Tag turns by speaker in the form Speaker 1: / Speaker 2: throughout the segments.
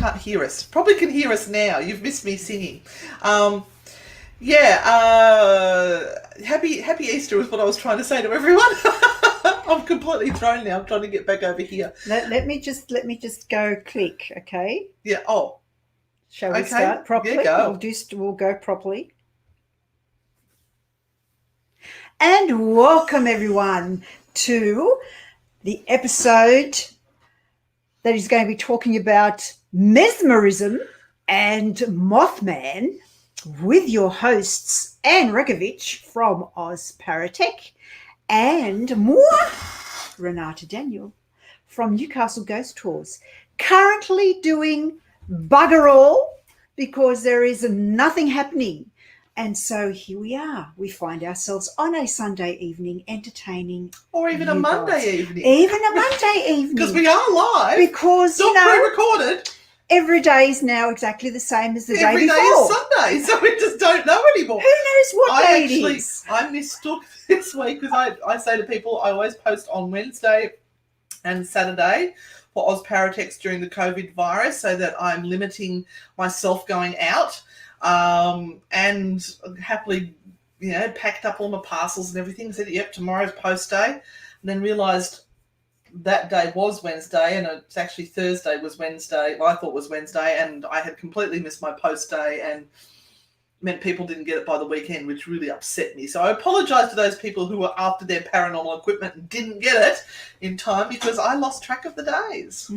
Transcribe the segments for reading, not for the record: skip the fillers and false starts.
Speaker 1: can't hear us. Probably can hear us now. You've missed me singing. Happy Easter is what I was trying to say to everyone. I'm completely thrown now. I'm trying to get back over here.
Speaker 2: Let me just go click, okay?
Speaker 1: Yeah. Oh.
Speaker 2: Shall we start properly?
Speaker 1: Yeah, go.
Speaker 2: We'll go properly. And welcome everyone to the episode that is going to be talking about mesmerism and Mothman with your hosts Anne Rekovich from Oz Paratech and more Renata Daniel from Newcastle Ghost Tours, currently doing bugger all because there is nothing happening. And so here we are. We find ourselves on a Sunday evening entertaining.
Speaker 1: Or even a Monday evening.
Speaker 2: Even a Monday evening.
Speaker 1: Because we are live.
Speaker 2: Because,
Speaker 1: not pre-recorded.
Speaker 2: Every day is now exactly the same as the day before.
Speaker 1: Every day is Sunday, so we just don't know anymore.
Speaker 2: Who knows what day it is?
Speaker 1: I mistook this week because I say to people I always post on Wednesday and Saturday for Oz Paratech during the COVID virus so that I'm limiting myself going out. And happily, packed up all my parcels and everything. Said, yep, tomorrow's post day. And then realised that day was Wednesday, and it's actually Thursday was Wednesday. Well, I thought it was Wednesday, and I had completely missed my post day and meant people didn't get it by the weekend, which really upset me. So I apologise to those people who were after their paranormal equipment and didn't get it in time because I lost track of the days.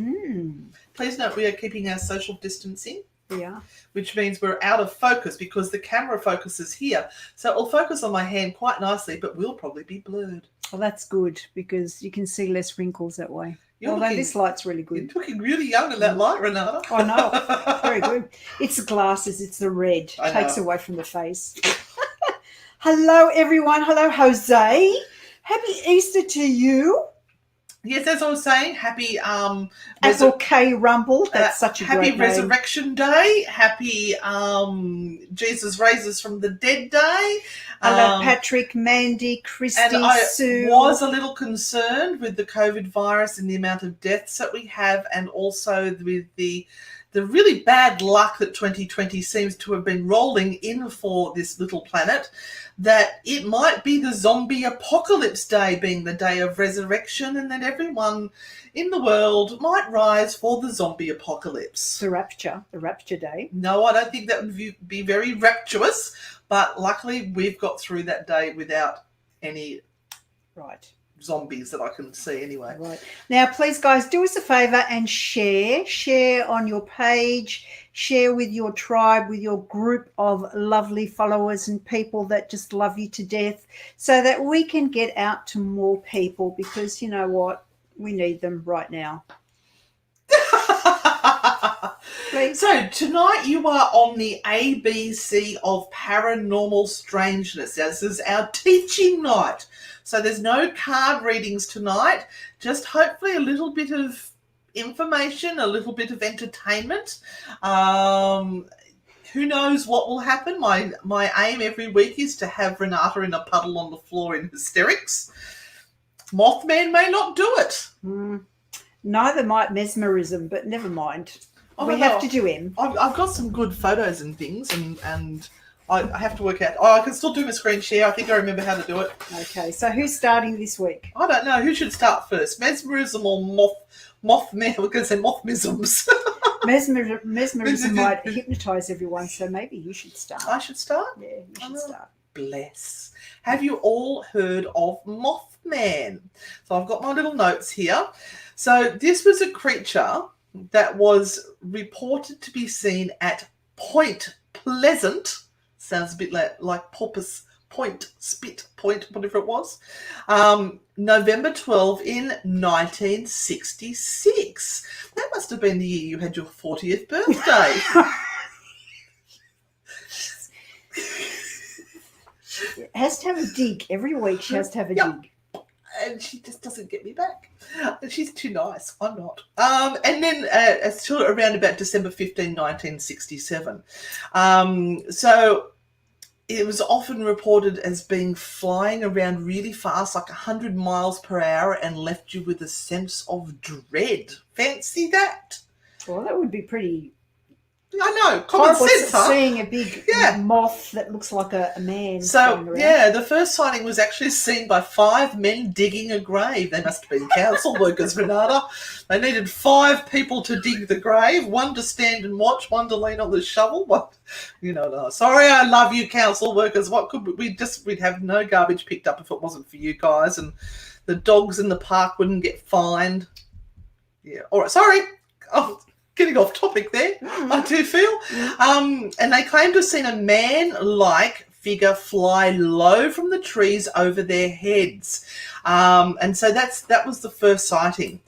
Speaker 1: Please note we are keeping our social distancing.
Speaker 2: Yeah.
Speaker 1: Which means we're out of focus because the camera focuses here. So it'll focus on my hand quite nicely, but we'll probably be blurred.
Speaker 2: Well, that's good because you can see less wrinkles that way. Although this light's really good.
Speaker 1: You're looking really young in that light, Renata.
Speaker 2: I know. Very good. It's the glasses. It's the red. Takes away from the face. Hello, everyone. Hello, Jose. Happy Easter to you.
Speaker 1: Yes, as I was saying, happy
Speaker 2: Apple K Rumble. That's such a great name.
Speaker 1: Happy Resurrection Day. Happy Jesus Raises from the Dead Day.
Speaker 2: Hello, Patrick, Mandy, Christy,
Speaker 1: and I
Speaker 2: Sue.
Speaker 1: Was a little concerned with the COVID virus and the amount of deaths that we have, and also with the really bad luck that 2020 seems to have been rolling in for this little planet, that it might be the zombie apocalypse day, being the day of resurrection, and that everyone in the world might rise for the zombie apocalypse.
Speaker 2: The rapture day.
Speaker 1: No, I don't think that would be very rapturous, but luckily we've got through that day without any zombies that I can see anyway.
Speaker 2: Right. Now, please, guys, do us a favour and share on your page, share with your tribe, with your group of lovely followers and people that just love you to death so that we can get out to more people because, you know what, we need them right now. Please.
Speaker 1: So tonight you are on the ABC of Paranormal Strangeness. This is our teaching night. So there's no card readings tonight, just hopefully a little bit of information, a little bit of entertainment. Who knows what will happen? My aim every week is to have Renata in a puddle on the floor in hysterics. Mothman may not do it.
Speaker 2: Neither might mesmerism, but never mind. We have to do him.
Speaker 1: I've got some good photos and things, and I have to work out. I can still do my screen share. I think I remember how to do it.
Speaker 2: Okay, so who's starting this week?
Speaker 1: I don't know. Who should start first? Mesmerism or Mothman? We're going to say Mothmisms.
Speaker 2: Mesmerism might hypnotise everyone, so maybe you should start.
Speaker 1: I should start?
Speaker 2: Yeah, you should start.
Speaker 1: Bless. Have you all heard of Mothman? So I've got my little notes here. So this was a creature that was reported to be seen at Point Pleasant. Sounds a bit like Porpoise Point, Spit Point, whatever it was. November 12 in 1966. That must have been the year you had your 40th birthday.
Speaker 2: It has to have a dig. Every week she has to have a dig.
Speaker 1: And she just doesn't get me back. She's too nice. I'm not. And then until around about December 15, 1967. So it was often reported as being flying around really fast, like 100 miles per hour, and left you with a sense of dread. Fancy that?
Speaker 2: Well, that would be pretty
Speaker 1: I know, common
Speaker 2: Horrible
Speaker 1: sense, huh?
Speaker 2: seeing a big
Speaker 1: Yeah.
Speaker 2: moth that looks like a man.
Speaker 1: So,
Speaker 2: going around.
Speaker 1: yeah, the first sighting was actually seen by 5 men digging a grave. They must have been council workers, Renata. They needed 5 people to dig the grave, 1 to stand and watch, 1 to lean on the shovel. What, no. Sorry, I love you, council workers. What could we'd have no garbage picked up if it wasn't for you guys, and the dogs in the park wouldn't get fined. Yeah, all right, sorry. Oh, getting off topic there, I do feel. And they claim to have seen a man-like figure fly low from the trees over their heads. And so that was the first sighting.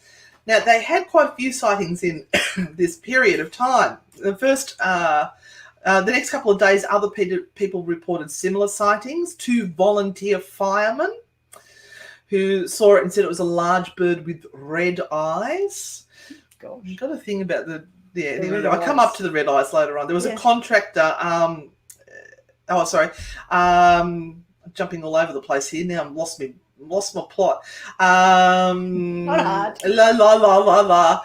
Speaker 1: Now, they had quite a few sightings in this period of time. The next couple of days, other people reported similar sightings. 2 volunteer firemen who saw it and said it was a large bird with red eyes.
Speaker 2: Gosh.
Speaker 1: You've got a thing about the
Speaker 2: red
Speaker 1: I'll come
Speaker 2: eyes.
Speaker 1: up to the red eyes later on. There was a
Speaker 2: Yes.
Speaker 1: contractor. Jumping all over the place here. Now I've lost my plot.
Speaker 2: Not hard.
Speaker 1: La.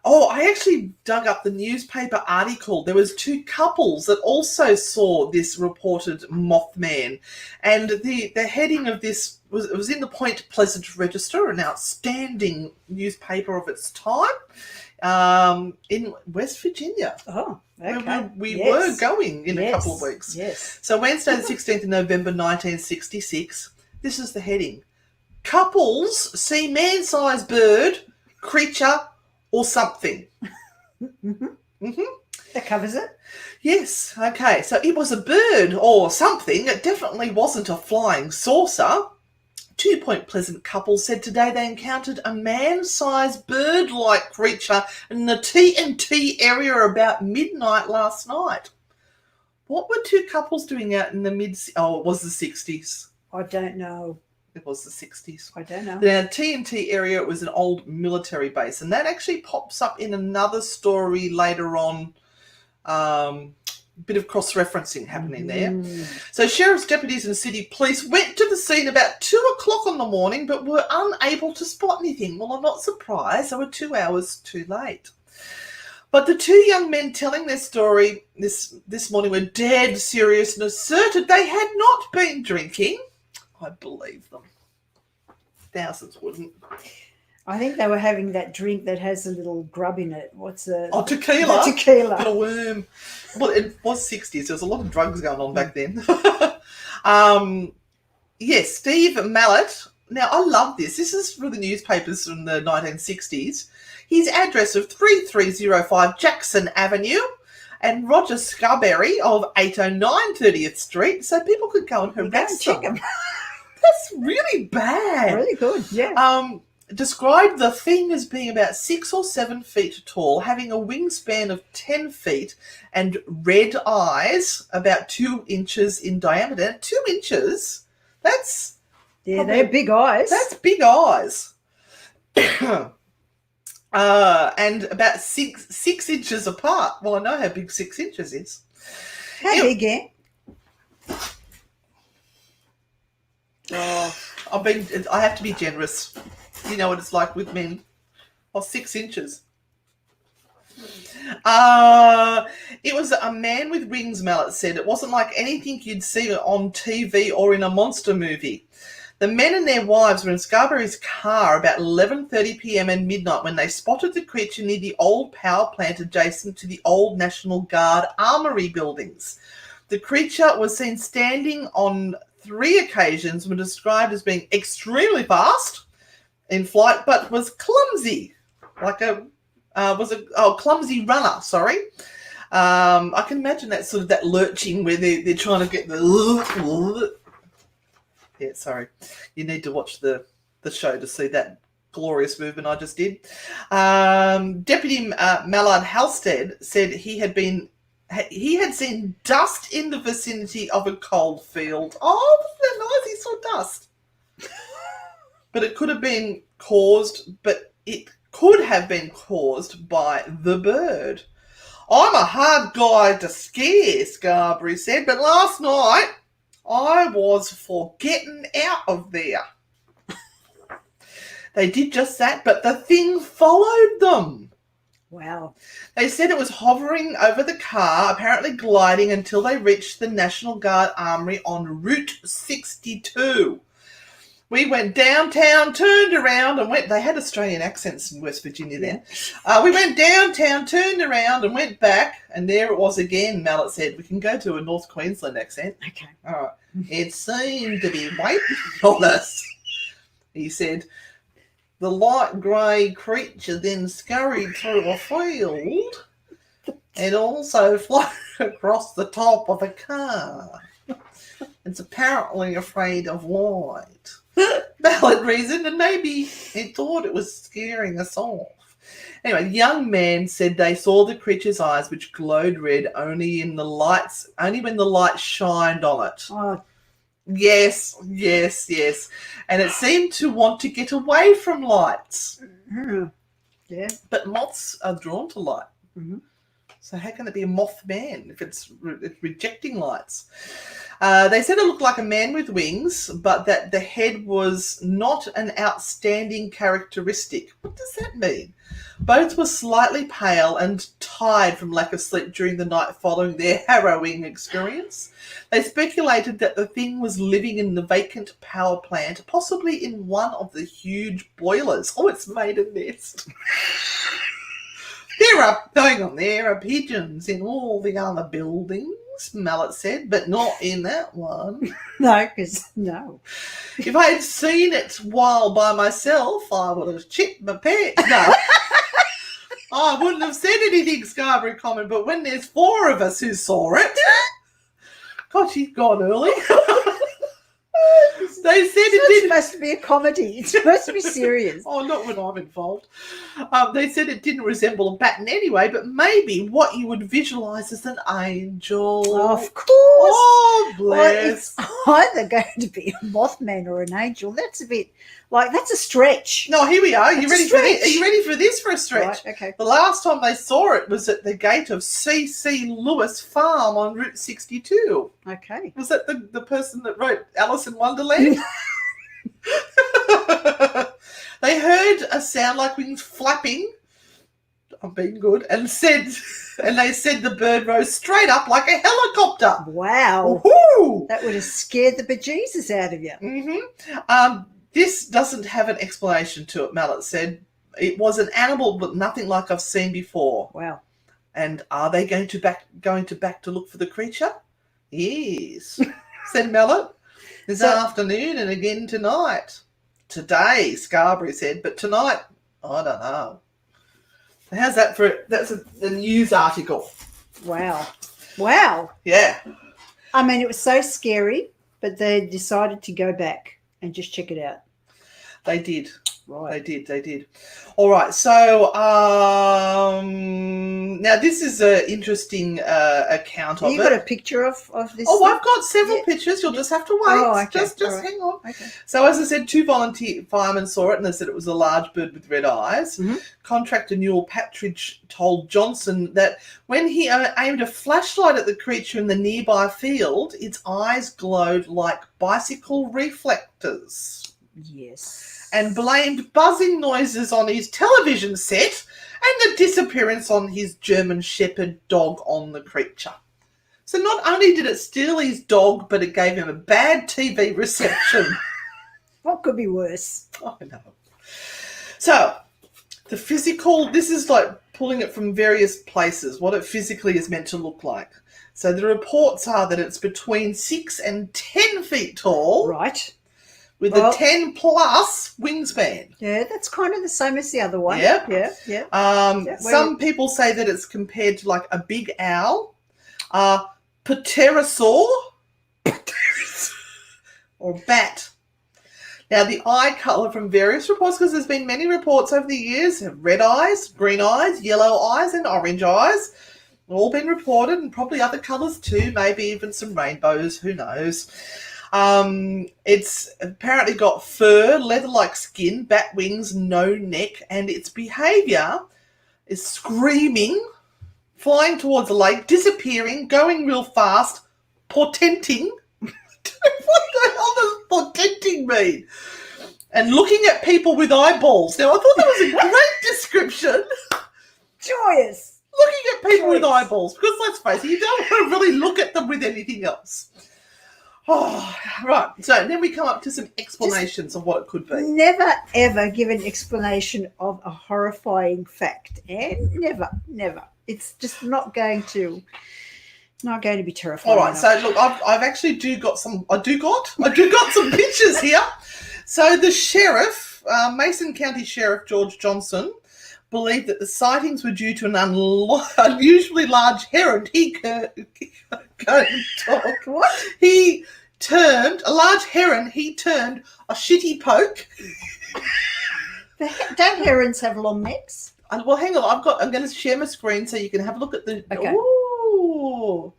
Speaker 1: Oh, I actually dug up the newspaper article. There was 2 couples that also saw this reported Mothman, and the heading of this was in the Point Pleasant Register, an outstanding newspaper of its time, in West Virginia.
Speaker 2: Oh,
Speaker 1: where
Speaker 2: okay.
Speaker 1: we
Speaker 2: Yes.
Speaker 1: were going in a couple of weeks.
Speaker 2: Yes.
Speaker 1: So Wednesday, the 16th of November, 1966. This is the heading: couples see man-sized bird, creature, or something.
Speaker 2: That covers it.
Speaker 1: Yes, okay. So it was a bird or something. It definitely wasn't a flying saucer. 2 Point Pleasant couples said today they encountered a man-sized bird-like creature in the T&T area about midnight last night. What were 2 couples doing out in the it was the 60s.
Speaker 2: I don't know.
Speaker 1: It was the 60s.
Speaker 2: I don't know.
Speaker 1: The T&T area was an old military base, and that actually pops up in another story later on. Bit of cross-referencing happening there. So sheriff's deputies and city police went to the scene about 2 o'clock on the morning, but were unable to spot anything. Well, I'm not surprised. They were 2 hours too late. But the 2 young men telling their story this morning were dead serious and asserted they had not been drinking. I believe them. Thousands wouldn't.
Speaker 2: I think they were having that drink that has a little grub in it. What's the...
Speaker 1: Oh, tequila.
Speaker 2: Tequila.
Speaker 1: Got a worm. Well, it was 60s. There was a lot of drugs going on back then. Yes, Steve Mallett. Now, I love this. This is from the newspapers from the 1960s. His address of 3305 Jackson Avenue and Roger Scarberry of 809 30th Street, so people could go and harass them. That's really bad.
Speaker 2: Really good, yeah.
Speaker 1: Described the thing as being about 6 or 7 feet tall, having a wingspan of 10 feet and red eyes about 2 inches in diameter. 2 inches? That's...
Speaker 2: Yeah, they're big eyes.
Speaker 1: That's big eyes. And about six inches apart. Well, I know how big 6 inches is.
Speaker 2: How big, yeah?
Speaker 1: Oh, I have to be generous. You know what it's like with men. Oh, 6 inches. It was a man with wings, Mallet said. It wasn't like anything you'd see on TV or in a monster movie. The men and their wives were in Scarberry's car about 11:30 p.m. and midnight when they spotted the creature near the old power plant adjacent to the old National Guard Armoury buildings. The creature was seen standing on 3 occasions and was described as being extremely fast in flight, but was clumsy, clumsy runner. Sorry, I can imagine that sort of that lurching where they're trying to get the. Yeah, sorry, you need to watch the show to see that glorious movement I just did. Deputy Mallard Halstead said he had seen dust in the vicinity of a coal field. Oh, wasn't that nice? He saw dust. But it could have been caused by the bird. I'm a hard guy to scare, Scarberry said, but last night I was for getting out of there. They did just that, but the thing followed them.
Speaker 2: Wow.
Speaker 1: They said it was hovering over the car, apparently gliding until they reached the National Guard Armory on Route 62. We went downtown, turned around and went... They had Australian accents in West Virginia then. We went downtown, turned around and went back, and there it was again, Mallet said. We can go to a North Queensland accent.
Speaker 2: Okay.
Speaker 1: All right. It seemed to be waiting on us, he said. The light grey creature then scurried through a field and also floated across the top of a car. It's apparently afraid of light. Valid reason, and maybe it thought it was scaring us off. Anyway, the young man said they saw the creature's eyes, which glowed red only when the light shined on it.
Speaker 2: Oh,
Speaker 1: Yes. And it seemed to want to get away from lights.
Speaker 2: yeah.
Speaker 1: But moths are drawn to light.
Speaker 2: Mm-hmm.
Speaker 1: So how can it be a Mothman if it's rejecting lights? They said it looked like a man with wings, but that the head was not an outstanding characteristic. What does that mean? Both were slightly pale and tired from lack of sleep during the night following their harrowing experience. They speculated that the thing was living in the vacant power plant, possibly in one of the huge boilers. Oh, it's made a nest. There are pigeons in all the other buildings, Mallet said, but not in that one.
Speaker 2: No.
Speaker 1: If I had seen it while by myself, I would have chipped my pants. No. I wouldn't have said anything, Scarborough comment, but when there's 4 of us who saw it... God, she's gone early. They said it didn't...
Speaker 2: It's supposed to be a comedy. It's supposed to be serious.
Speaker 1: Oh, not when I'm involved. They said it didn't resemble a bat in any way, but maybe what you would visualise as an angel.
Speaker 2: Of course.
Speaker 1: Oh, bless.
Speaker 2: Well, it's either going to be a Mothman or an angel. That's a bit that's a stretch.
Speaker 1: No, here we are. Are you ready for this?
Speaker 2: Stretch.
Speaker 1: Are you ready for this for a stretch?
Speaker 2: Right, okay.
Speaker 1: The last time they saw it was at the gate of C.C. Lewis Farm on Route 62.
Speaker 2: Okay.
Speaker 1: Was that the person that wrote Alice in Wonderland? They heard a sound like wings flapping. I'm being good. And they said the bird rose straight up like a helicopter.
Speaker 2: Wow.
Speaker 1: Woohoo!
Speaker 2: That would have scared the bejesus out of you.
Speaker 1: Mm-hmm. This doesn't have an explanation to it, Mallet said. It was an animal, but nothing like I've seen before.
Speaker 2: Wow.
Speaker 1: And are they going to back to look for the creature? Yes, said Mallet. This afternoon and again tonight. Today, Scarborough said, but tonight, I don't know. How's that that's a news article.
Speaker 2: Wow.
Speaker 1: Yeah.
Speaker 2: I mean, it was so scary, but they decided to go back and just check it out.
Speaker 1: They did.
Speaker 2: Right.
Speaker 1: They did. All right. So now this is an interesting account of it.
Speaker 2: You got a picture of this?
Speaker 1: Oh, I've got several pictures. You'll just have to wait.
Speaker 2: Oh, okay.
Speaker 1: Just
Speaker 2: right.
Speaker 1: hang on.
Speaker 2: Okay.
Speaker 1: So as I said, 2 volunteer firemen saw it and they said it was a large bird with red eyes.
Speaker 2: Mm-hmm.
Speaker 1: Contractor Newell Patridge told Johnson that when he aimed a flashlight at the creature in the nearby field, its eyes glowed like bicycle reflectors.
Speaker 2: Yes.
Speaker 1: And blamed buzzing noises on his television set and the disappearance on his German Shepherd dog on the creature. So not only did it steal his dog, but it gave him a bad TV reception.
Speaker 2: What could be worse?
Speaker 1: I know. So the physical, this is like pulling it from various places, what it physically is meant to look like. So the reports are that it's between 6 and 10 feet tall.
Speaker 2: Right.
Speaker 1: With a 10 plus wingspan.
Speaker 2: Yeah, that's kind of the same as the other one.
Speaker 1: Yeah.
Speaker 2: Yeah.
Speaker 1: Some people say that it's compared to like a big owl, pterosaur, or bat. Now, the eye colour from various reports, because there's been many reports over the years, have red eyes, green eyes, yellow eyes, and orange eyes. All been reported, and probably other colours too, maybe even some rainbows, who knows. It's apparently got fur, leather-like skin, bat wings, no neck, and its behaviour is screaming, flying towards the lake, disappearing, going real fast, portenting. What the hell does portenting mean? And looking at people with eyeballs. Now, I thought that was a great description.
Speaker 2: Joyous.
Speaker 1: Looking at people with
Speaker 2: Joyous.
Speaker 1: eyeballs, because let's face it, you don't want to really look at them with anything else. Oh, right. So then we come up to some explanations of what it could be.
Speaker 2: Never, ever give an explanation of a horrifying fact. And never. It's just not going to be terrifying.
Speaker 1: All right. So look, I've actually got some pictures here. So the sheriff, Mason County Sheriff George Johnson, believed that the sightings were due to an unusually large heron.
Speaker 2: What?
Speaker 1: He turned a large heron. He turned a shitty poke.
Speaker 2: Don't herons have long necks?
Speaker 1: And well, hang on. I'm going to share my screen so you can have a look at the.
Speaker 2: Okay.
Speaker 1: Ooh.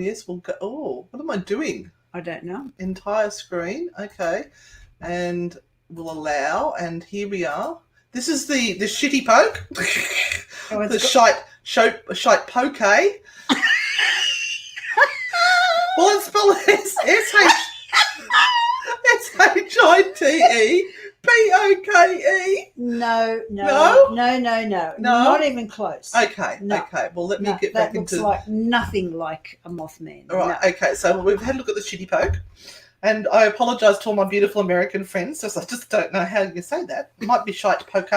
Speaker 1: Yes, we'll go. Oh, what am I doing?
Speaker 2: I don't know.
Speaker 1: Entire screen. Okay, and we'll allow. And here we are. This is the shitty poke.
Speaker 2: Oh,
Speaker 1: The shite poke. Well, it's spelled SHITEPOKE.
Speaker 2: No.
Speaker 1: No?
Speaker 2: No. Not even close.
Speaker 1: Okay,
Speaker 2: No.
Speaker 1: okay. Well, let me get back
Speaker 2: that looks
Speaker 1: into.
Speaker 2: like nothing like a Mothman.
Speaker 1: All right,
Speaker 2: No.
Speaker 1: okay. So we've had a look at the shitty poke, and I apologise to all my beautiful American friends. I just don't know how you say that. It might be shite poke.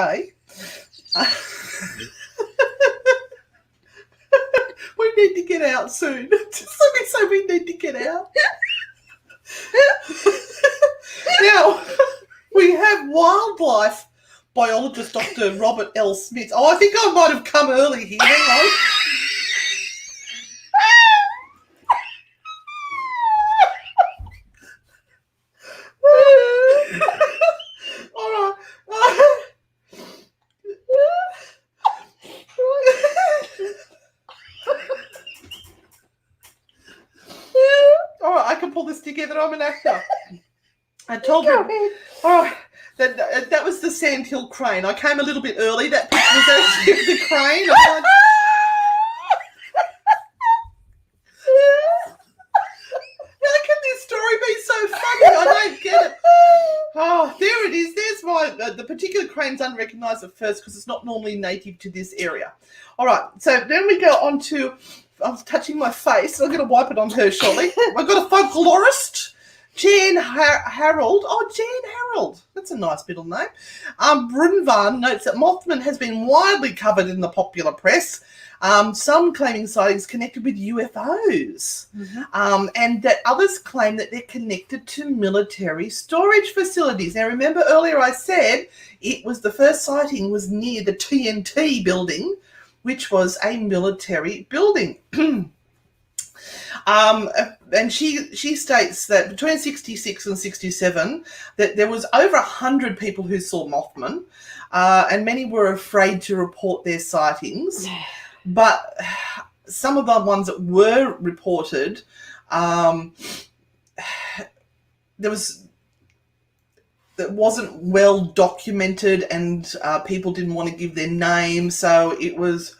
Speaker 1: We need to get out soon. Just let me say we need to get out. Now, we have wildlife biologist Dr. Robert L. Smith. Oh, I think I might have come early here. Hang on. All right. All right, I can pull this together. I'm an actor. I told
Speaker 2: Go
Speaker 1: you.
Speaker 2: ahead.
Speaker 1: Oh, that was the Sandhill crane. I came a little bit early. That picture was actually the crane. How can this story be so funny? I don't get it. Oh, there it is. There's the particular crane's unrecognised at first because it's not normally native to this area. All right, so then we go on to, I was touching my face. I'm going to wipe it on her shortly. I've got a folklorist, Jan Harold. Oh, Jan Harold. That's a nice middle name. Brunvan notes that Mothman has been widely covered in the popular press, some claiming sightings connected with UFOs, and that others claim that they're connected to military storage facilities. Now, remember earlier I said the first sighting was near the TNT building, which was a military building. And she states that between 66 and 67 that there was over 100 people who saw Mothman, and many were afraid to report their sightings. But some of the ones that were reported, that wasn't well documented, and people didn't want to give their name, so it was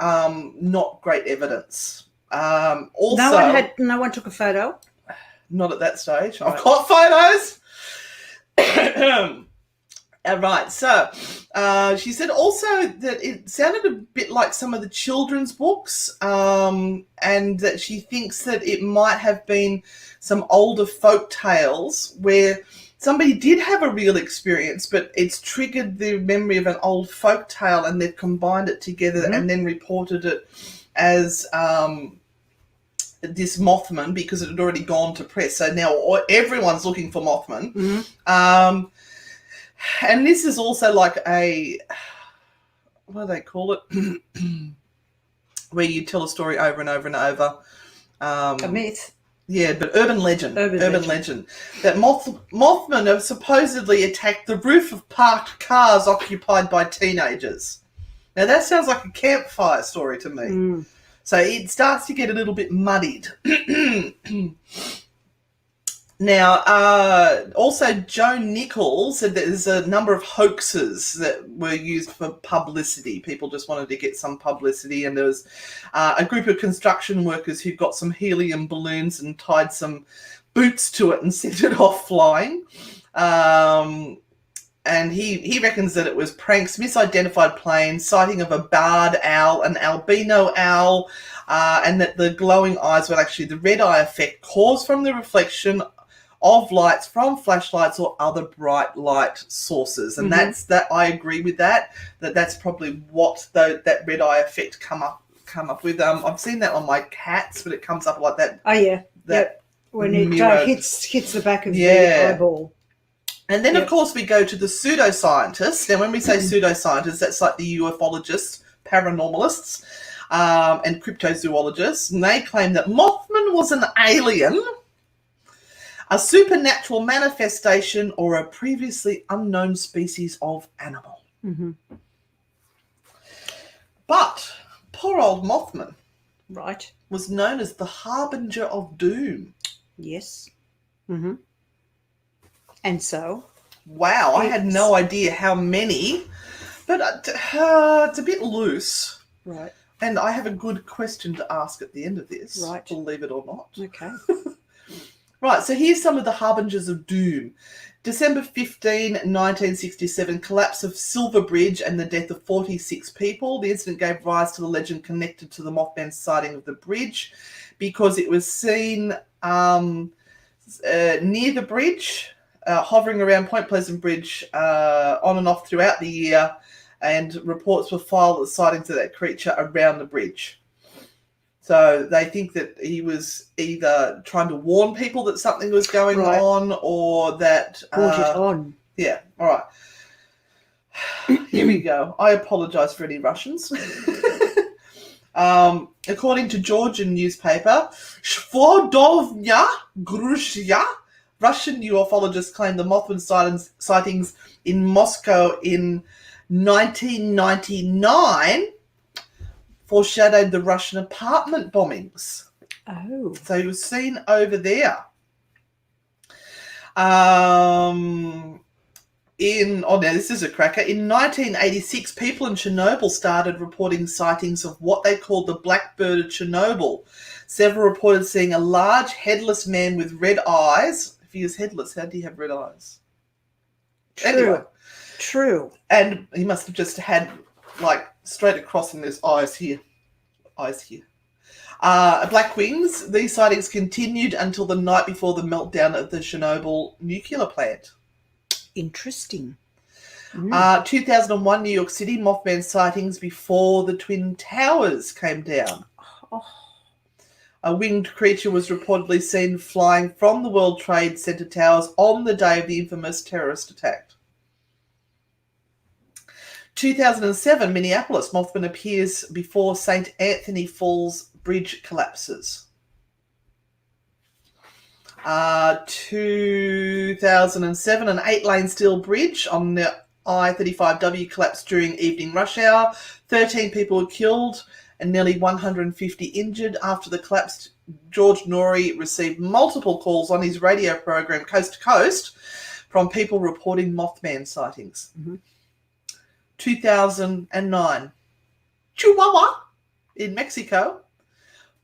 Speaker 1: not great evidence. Also,
Speaker 2: no one took a photo.
Speaker 1: Not at that stage.
Speaker 2: Right.
Speaker 1: I've got photos. Right. So she said also that it sounded a bit like some of the children's books, and that she thinks that it might have been some older folk tales where somebody did have a real experience, but it's triggered the memory of an old folk tale, and they've combined it together and then reported it as this Mothman because it had already gone to press. So now everyone's looking for Mothman. And this is also like a, what do they call it? Where you tell a story over and over and over.
Speaker 2: A myth.
Speaker 1: Yeah, but urban legend. Urban legend. That Mothman have supposedly attacked the roof of parked cars occupied by teenagers. Now that sounds like a campfire story to me. So it starts to get a little bit muddied. Now, also Joe Nichols said that there's a number of hoaxes that were used for publicity. People just wanted to get some publicity, and there was a group of construction workers who got some helium balloons and tied some boots to it and sent it off flying. and he reckons that it was pranks, misidentified planes, sighting of a barred owl, an albino owl, and that the glowing eyes were actually the red eye effect caused from the reflection of lights from flashlights or other bright light sources. And that I agree with that's probably what that red eye effect come up with. I've seen that on my cats, but it comes up like that.
Speaker 2: Oh yeah, that when it hits the back of the eyeball.
Speaker 1: And then, of course, we go to the pseudoscientists. Now, when we say pseudoscientists, that's like the ufologists, paranormalists, and cryptozoologists. And they claim that Mothman was an alien, a supernatural manifestation, or a previously unknown species of animal.
Speaker 2: Mm-hmm.
Speaker 1: But poor old Mothman was known as the harbinger of doom.
Speaker 2: Yes. Mm-hmm. And so?
Speaker 1: Wow, I had no idea how many, but it's a bit loose.
Speaker 2: Right.
Speaker 1: And I have a good question to ask at the end of this.
Speaker 2: Right.
Speaker 1: Believe it or not.
Speaker 2: Okay.
Speaker 1: Right, so here's some of the harbingers of doom. December 15, 1967, collapse of Silver Bridge and the death of 46 people. The incident gave rise to the legend connected to the Mothman sighting of the bridge because it was seen near the bridge, hovering around Point Pleasant Bridge on and off throughout the year, and reports were filed of sightings of that creature around the bridge. So they think that he was either trying to warn people that something was going on, or that...
Speaker 2: brought it on.
Speaker 1: Yeah, all right. Here we go. I apologise for any Russians. According to Georgian newspaper, Svodovnya Grushya, Russian ufologists claim the Mothman sightings in Moscow in 1999 foreshadowed the Russian apartment bombings.
Speaker 2: Oh.
Speaker 1: So he was seen over there. Now this is a cracker. In 1986, people in Chernobyl started reporting sightings of what they called the Blackbird of Chernobyl. Several reported seeing a large headless man with red eyes. If he was headless, how do you have red eyes?
Speaker 2: True.
Speaker 1: And he must have just had, like, straight across in his eyes here. Black wings. These sightings continued until the night before the meltdown of the Chernobyl nuclear plant.
Speaker 2: Interesting.
Speaker 1: 2001 New York City Mothman sightings before the Twin Towers came down.
Speaker 2: Oh.
Speaker 1: A winged creature was reportedly seen flying from the World Trade Center towers on the day of the infamous terrorist attack. 2007 Minneapolis Mothman appears before St. Anthony Falls Bridge collapses. 2007 an 8-lane steel bridge on the I-35W collapsed during evening rush hour. 13 people were killed and nearly 150 injured. After the collapse, George Norrie received multiple calls on his radio program Coast to Coast from people reporting Mothman sightings. 2009, Chihuahua in Mexico.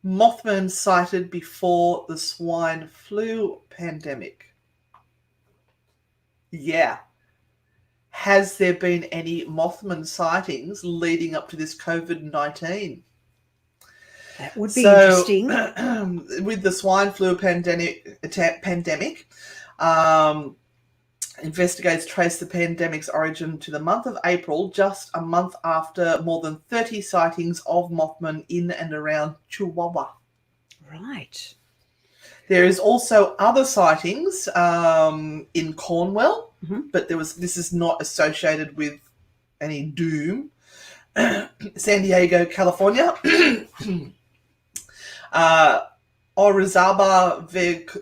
Speaker 1: Mothman sighted before the swine flu pandemic. Yeah. Has there been any Mothman sightings leading up to this COVID-19?
Speaker 2: That would be interesting.
Speaker 1: With the swine flu pandemic, investigators traced the pandemic's origin to the month of April, just a month after more than 30 sightings of Mothman in and around Chihuahua.
Speaker 2: Right.
Speaker 1: There is also other sightings in Cornwall, but this is not associated with any doom. San Diego, California. Orizaba,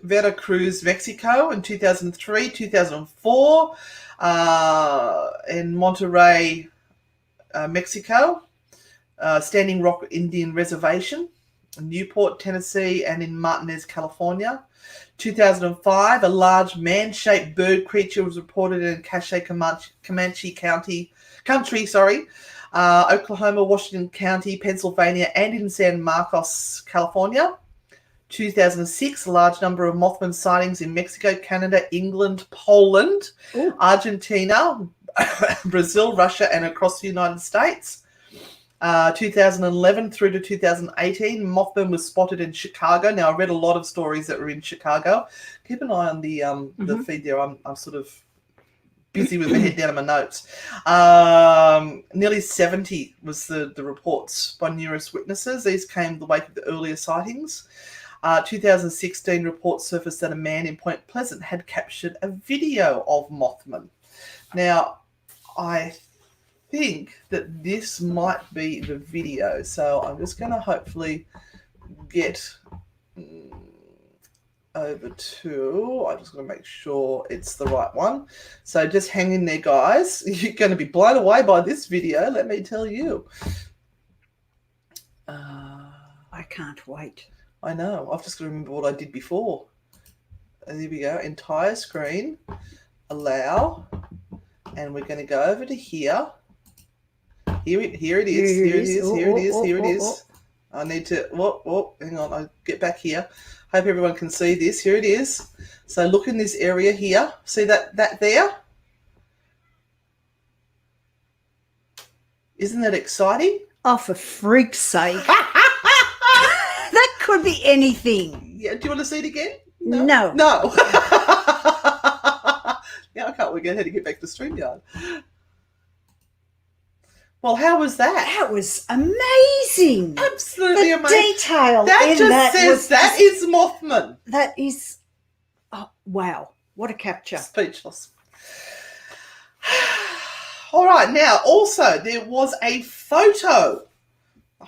Speaker 1: Veracruz, Mexico in 2003, 2004, in Monterrey, Mexico, Standing Rock Indian Reservation, Newport, Tennessee, and in Martinez, California. 2005, a large man-shaped bird creature was reported in Cache Comanche country, Oklahoma, Washington County, Pennsylvania, and in San Marcos, California. 2006, a large number of Mothman sightings in Mexico, Canada, England, Poland,
Speaker 2: Ooh.
Speaker 1: Argentina, Brazil, Russia, and across the United States. 2011 through to 2018, Mothman was spotted in Chicago. Now, I read a lot of stories that were in Chicago. Keep an eye on the feed there. I'm sort of busy with my head down in my notes. Nearly 70 was the reports by numerous witnesses. These came in the wake of the earlier sightings. 2016 reports surfaced that a man in Point Pleasant had captured a video of Mothman. Now, I think that this might be the video, so I'm just going to hopefully get over to, I just got to make sure it's the right one. So just hang in there, guys. You're going to be blown away by this video, let me tell you.
Speaker 2: I can't wait.
Speaker 1: I know. I've just got to remember what I did before. There we go. Entire screen. Allow. And we're going to go over to here. Here it is. Here it is. I need to, hang on. I'll get back here. Hope everyone can see this. Here it is. So look in this area here. See that there? Isn't that exciting?
Speaker 2: Oh, for freak's sake. That could be anything.
Speaker 1: Yeah. Do you want to see it again?
Speaker 2: No.
Speaker 1: No. Yeah, I can't wait to get back to StreamYard. Well, how was that?
Speaker 2: That was amazing.
Speaker 1: Absolutely
Speaker 2: the
Speaker 1: amazing.
Speaker 2: Detail
Speaker 1: That
Speaker 2: in
Speaker 1: just
Speaker 2: that
Speaker 1: says that is Mothman.
Speaker 2: That is, oh, wow. What a capture.
Speaker 1: Speechless. All right. Now, also, there was a photo.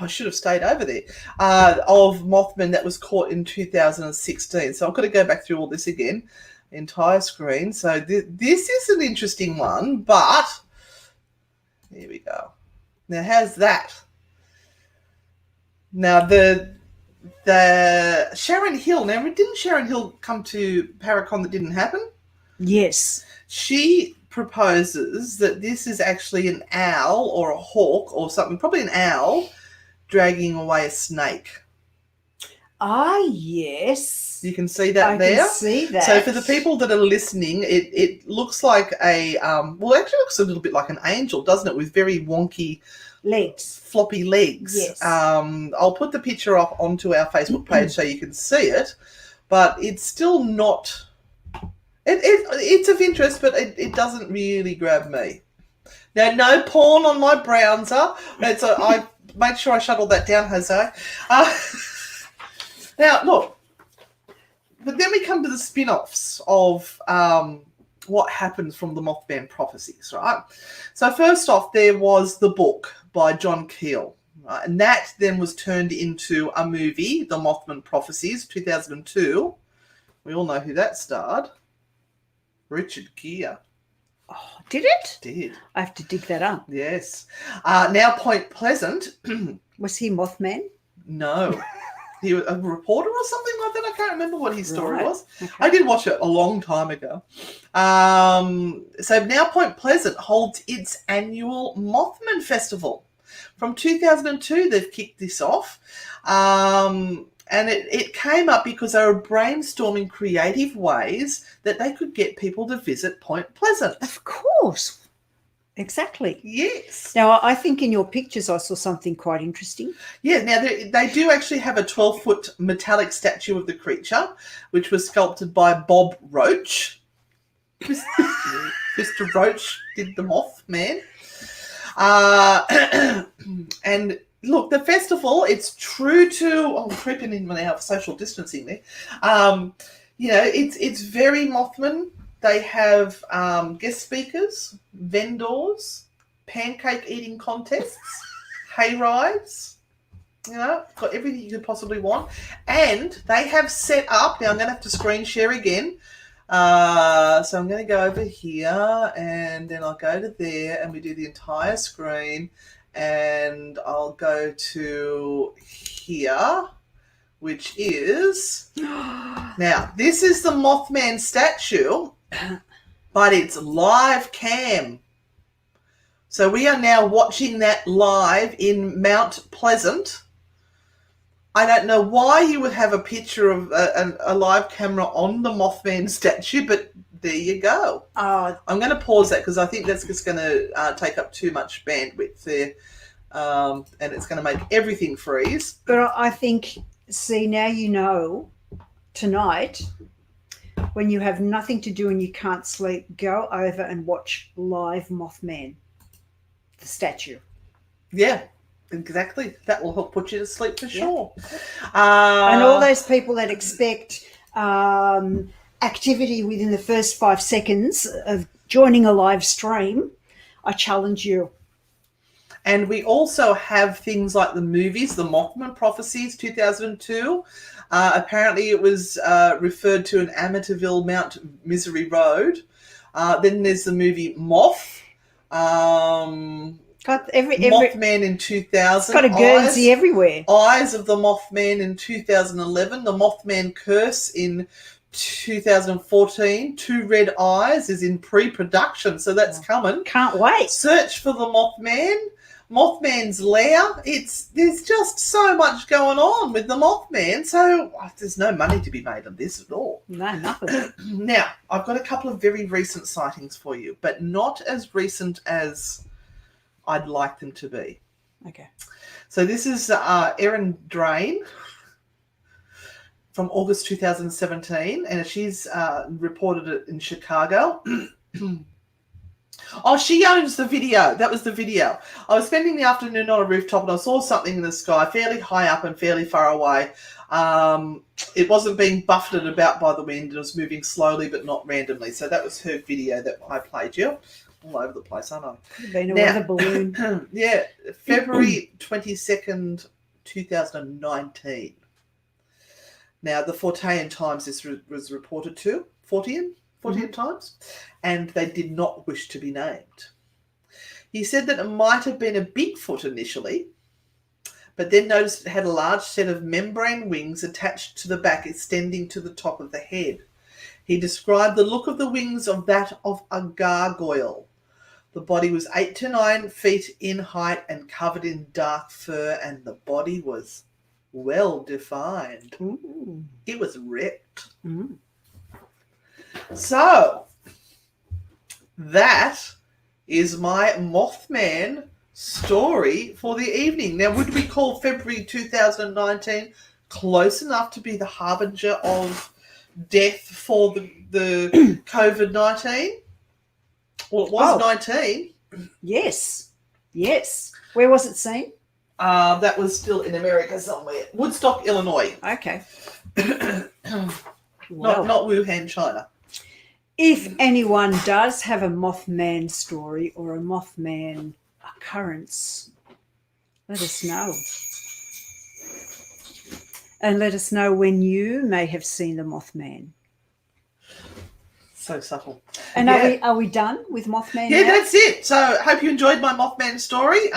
Speaker 1: I should have stayed over there, of Mothman that was caught in 2016. So I've got to go back through all this again, entire screen. So this is an interesting one, but here we go. Now, how's that? Now, the Sharon Hill. Now, didn't Sharon Hill come to Paracon that didn't happen?
Speaker 2: Yes.
Speaker 1: She proposes that this is actually an owl or a hawk or something, probably an owl, dragging away a snake.
Speaker 2: Ah, yes.
Speaker 1: You can see that
Speaker 2: I
Speaker 1: there.
Speaker 2: can see that.
Speaker 1: So for the people that are listening, it looks like a, well, it actually looks a little bit like an angel, doesn't it? With very wonky
Speaker 2: legs.
Speaker 1: Floppy legs.
Speaker 2: Yes.
Speaker 1: I'll put the picture up onto our Facebook page so you can see it, but it's still not, it's of interest, but it doesn't really grab me. Now, no porn on my browser. I made sure I shut all that down, Jose. Now, look, but then we come to the spin-offs of what happens from the Mothman prophecies, right? So first off, there was the book by John Keel, right? And that then was turned into a movie, The Mothman Prophecies, 2002. We all know who that starred. Richard Gere.
Speaker 2: Oh, did it?
Speaker 1: Did.
Speaker 2: I have to dig that up.
Speaker 1: Yes. Now, Point Pleasant.
Speaker 2: Was he Mothman?
Speaker 1: No. He was a reporter or something like that. I can't remember what his story was.
Speaker 2: Okay.
Speaker 1: I did watch it a long time ago. So now Point Pleasant holds its annual Mothman Festival. From 2002, they've kicked this off. And it came up because they were brainstorming creative ways that they could get people to visit Point Pleasant.
Speaker 2: Of course. Exactly.
Speaker 1: Yes.
Speaker 2: Now, I think in your pictures I saw something quite interesting.
Speaker 1: Yeah, now they do actually have a 12-foot metallic statue of the creature, which was sculpted by Bob Roach. Mr. Roach did the Mothman. And look, the festival, it's true to, I'm creeping in when they have social distancing there. It's very Mothman. They have guest speakers, vendors, pancake eating contests, hay rides, got everything you could possibly want. And they have set up, now I'm going to have to screen share again. So I'm going to go over here and then I'll go to there and we do the entire screen and I'll go to here, which is, now this is the Mothman statue, but it's live cam. So we are now watching that live in Mount Pleasant. I don't know why you would have a picture of a live camera on the Mothman statue, but there you go.
Speaker 2: Oh,
Speaker 1: I'm going to pause that because I think that's just going to take up too much bandwidth there, and it's going to make everything freeze.
Speaker 2: but I think, see, now you know, tonight, when you have nothing to do and you can't sleep, go over and watch live Mothman, the statue.
Speaker 1: Yeah, exactly. That will help put you to sleep for sure.
Speaker 2: And all those people that expect activity within the first 5 seconds of joining a live stream, I challenge you.
Speaker 1: And we also have things like the movies, the Mothman Prophecies, 2002. Apparently it was referred to in Amityville, Mount Misery Road. Then there's the movie Moth. Mothman in 2000.
Speaker 2: Got a Guernsey everywhere.
Speaker 1: Eyes of the Mothman in 2011. The Mothman Curse in 2014. Two Red Eyes is in pre-production, so that's coming.
Speaker 2: Can't wait.
Speaker 1: Search for the Mothman. Mothman's Lair. There's just so much going on with the Mothman, so there's no money to be made on this at all.
Speaker 2: No, nothing.
Speaker 1: Now, I've got a couple of very recent sightings for you, but not as recent as I'd like them to be.
Speaker 2: Okay.
Speaker 1: So this is Erin Drain from August 2017, and she's reported it in Chicago. Oh, she owns the video. That was the video. I was spending the afternoon on a rooftop and I saw something in the sky fairly high up and fairly far away. It wasn't being buffeted about by the wind. It was moving slowly but not randomly. So that was her video that I played you. All over the place, aren't I?
Speaker 2: Been a weather balloon.
Speaker 1: Yeah, February 22nd, 2019. Now, the Fortean Times this was reported to. Fortean Times, and they did not wish to be named. He said that it might have been a Bigfoot initially, but then noticed it had a large set of membrane wings attached to the back extending to the top of the head. He described the look of the wings of that of a gargoyle. The body was 8 to 9 feet in height and covered in dark fur, and the body was well defined.
Speaker 2: Ooh.
Speaker 1: It was ripped.
Speaker 2: Mm.
Speaker 1: So, that is my Mothman story for the evening. Now, would we call February 2019 close enough to be the harbinger of death for the COVID-19? Well, it was 19.
Speaker 2: Yes. Where was it seen?
Speaker 1: That was still in America somewhere. Woodstock, Illinois.
Speaker 2: Okay.
Speaker 1: Not Wuhan, China.
Speaker 2: If anyone does have a Mothman story or a Mothman occurrence, let us know. And let us know when you may have seen the Mothman.
Speaker 1: So subtle.
Speaker 2: And
Speaker 1: yeah.
Speaker 2: are we done with Mothman
Speaker 1: Yeah,
Speaker 2: now?
Speaker 1: that's it. So hope you enjoyed my Mothman story.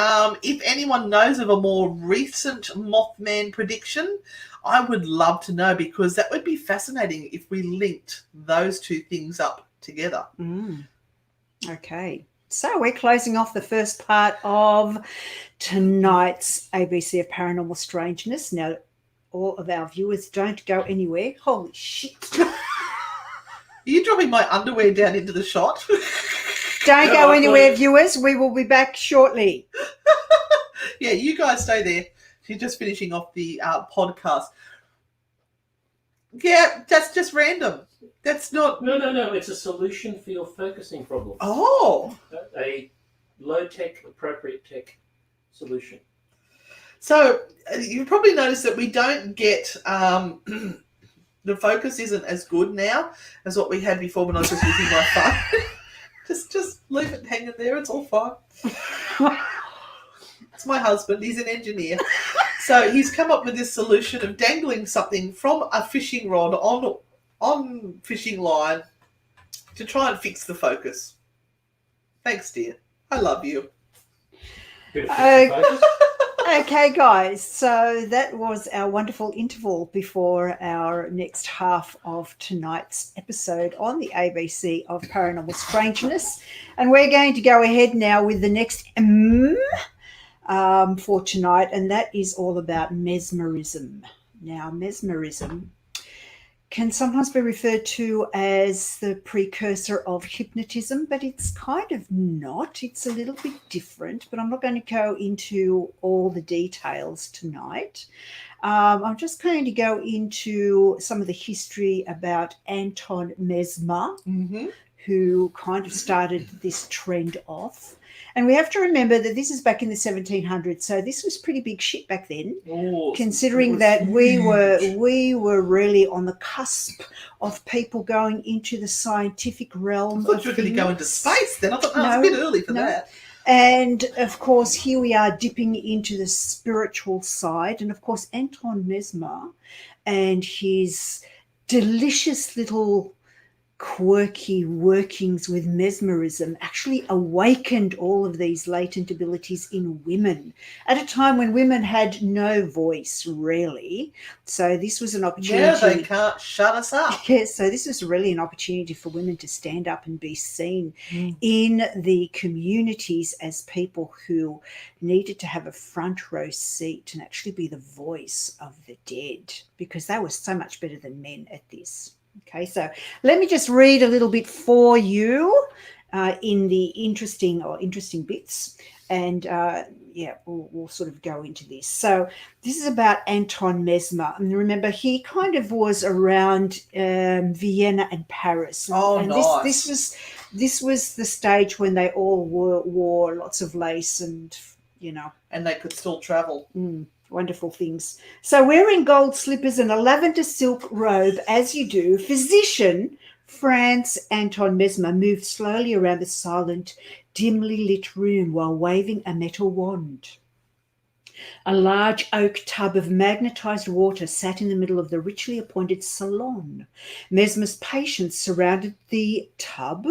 Speaker 1: If anyone knows of a more recent Mothman prediction, I would love to know, because that would be fascinating if we linked those two things up together.
Speaker 2: Okay. So we're closing off the first part of tonight's ABC of Paranormal Strangeness. Now, all of our viewers, don't go anywhere. Holy shit.
Speaker 1: Are you dropping my underwear down into the shot?
Speaker 2: Don't go anywhere, viewers. We will be back shortly.
Speaker 1: Yeah, you guys stay there. She's just finishing off the podcast. Yeah, that's just random. That's not...
Speaker 3: No. It's a solution for your focusing problem.
Speaker 1: Oh.
Speaker 3: A low-tech, appropriate tech solution.
Speaker 1: So you probably noticed that we don't get... the focus isn't as good now as what we had before when I was just using my phone. just leave it hanging there. It's all fine. It's my husband. He's an engineer. So he's come up with this solution of dangling something from a fishing rod on fishing line to try and fix the focus. Thanks, dear. I love you.
Speaker 2: Okay, guys, so that was our wonderful interval before our next half of tonight's episode on the ABC of Paranormal Strangeness. And we're going to go ahead now with the next for tonight, and that is all about mesmerism. Now, mesmerism can sometimes be referred to as the precursor of hypnotism, but it's kind of not. It's a little bit different, but I'm not going to go into all the details tonight. I'm just going to go into some of the history about Anton Mesmer,
Speaker 1: Mm-hmm.
Speaker 2: who kind of started this trend off. And we have to remember that this is back in the 1700s, so this was pretty big shit back then.
Speaker 1: Oh,
Speaker 2: Considering
Speaker 1: it
Speaker 2: that
Speaker 1: was huge.
Speaker 2: we were really on the cusp of people going into the scientific
Speaker 1: I
Speaker 2: realm
Speaker 1: thought
Speaker 2: of
Speaker 1: you were going to go into
Speaker 2: things.
Speaker 1: space then. I thought that was a bit early for
Speaker 2: No.
Speaker 1: that.
Speaker 2: And of course, here we are dipping into the spiritual side. And of course, Anton Mesmer and his delicious little quirky workings with mesmerism actually awakened all of these latent abilities in women at a time when women had no voice, really. So this was an opportunity.
Speaker 1: Now they can't shut us up.
Speaker 2: Yes, so this was really an opportunity for women to stand up and be seen
Speaker 1: Mm.
Speaker 2: in the communities as people who needed to have a front row seat and actually be the voice of the dead, because they were so much better than men at this. Okay, so let me just read a little bit for you in the interesting bits, and we'll sort of go into this. So this is about Anton Mesmer, and remember, he kind of was around Vienna and Paris.
Speaker 1: Oh,
Speaker 2: and
Speaker 1: nice.
Speaker 2: this was the stage when they all wore lots of lace and
Speaker 1: And they could still travel.
Speaker 2: wonderful things. So wearing gold slippers and a lavender silk robe, as you do, physician Franz Anton Mesmer moved slowly around the silent, dimly lit room while waving a metal wand. A large oak tub of magnetized water sat in the middle of the richly appointed salon. Mesmer's patients surrounded the tub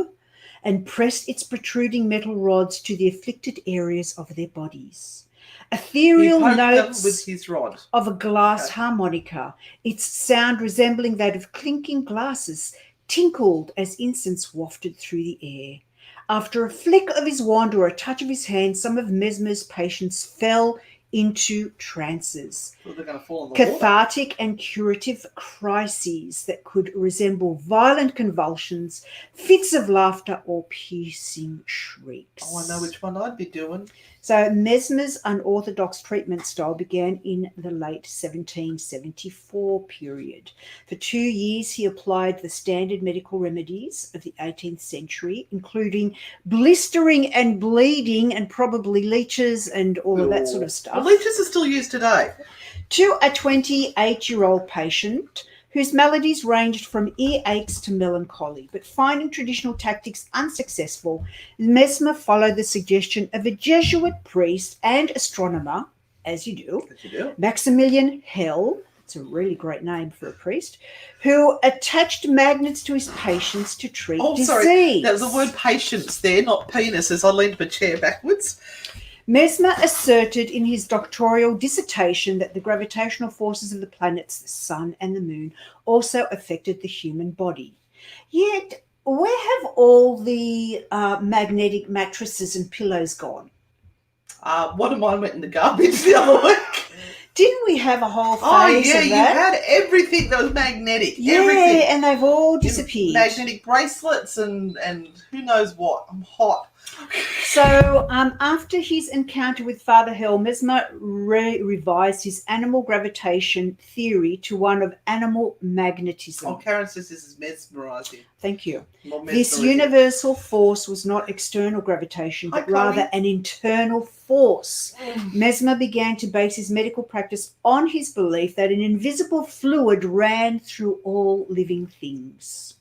Speaker 2: and pressed its protruding metal rods to the afflicted areas of their bodies. Ethereal
Speaker 1: He poked them
Speaker 2: notes
Speaker 1: with his rod.
Speaker 2: of a glass
Speaker 1: Okay.
Speaker 2: harmonica, its sound resembling that of clinking glasses, tinkled as incense wafted through the air. After a flick of his wand or a touch of his hand, some of Mesmer's patients fell into trances.
Speaker 1: Well, they're going to fall in the water.
Speaker 2: Cathartic and curative crises that could resemble violent convulsions, fits of laughter, or piercing shrieks.
Speaker 1: Oh, I know which one I'd be doing.
Speaker 2: So Mesmer's unorthodox treatment style began in the late 1774 period. For 2 years, he applied the standard medical remedies of the 18th century, including blistering and bleeding and probably leeches and all of that sort of stuff.
Speaker 1: Well, leeches are still used today.
Speaker 2: To a 28-year-old patient whose maladies ranged from earaches to melancholy, but finding traditional tactics unsuccessful, Mesmer followed the suggestion of a Jesuit priest and astronomer, as you do, Maximilian Hell, it's a really great name for a priest, who attached magnets to his patients to treat disease.
Speaker 1: Sorry, that was the word patients there, not penis, as I leaned my chair backwards.
Speaker 2: Mesmer asserted in his doctoral dissertation that the gravitational forces of the planets, the sun and the moon, also affected the human body. Yet, where have all the magnetic mattresses and pillows gone?
Speaker 1: One of mine went in the garbage the other week.
Speaker 2: Didn't we have a whole phase
Speaker 1: Oh, yeah,
Speaker 2: of
Speaker 1: you
Speaker 2: that?
Speaker 1: had everything that was magnetic.
Speaker 2: Yeah,
Speaker 1: Everything.
Speaker 2: and they've all disappeared.
Speaker 1: Magnetic bracelets and who knows what. I'm hot.
Speaker 2: So after his encounter with Father Hell, Mesmer revised his animal gravitation theory to one of animal magnetism.
Speaker 1: Oh, Karen says this is mesmerising.
Speaker 2: Thank you.
Speaker 1: More
Speaker 2: This
Speaker 1: mesmerism.
Speaker 2: universal force was not external gravitation, but rather an internal force. Mesmer began to base his medical practice on his belief that an invisible fluid ran through all living things.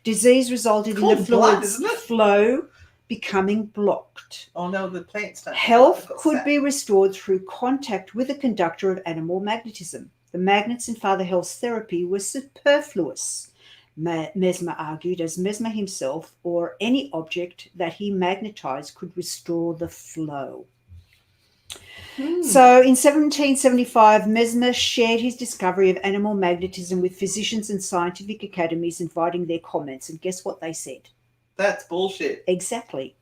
Speaker 2: Disease resulted in the fluid's flow becoming blocked.
Speaker 1: Oh no, the plants don't.
Speaker 2: Health could be restored through contact with a conductor of animal magnetism. The magnets in Father Hell's therapy were superfluous, Mesmer argued, as Mesmer himself or any object that he magnetized could restore the flow. So in 1775, Mesmer shared his discovery of animal magnetism with physicians and scientific academies, inviting their comments. And guess what they said?
Speaker 1: That's bullshit.
Speaker 2: Exactly.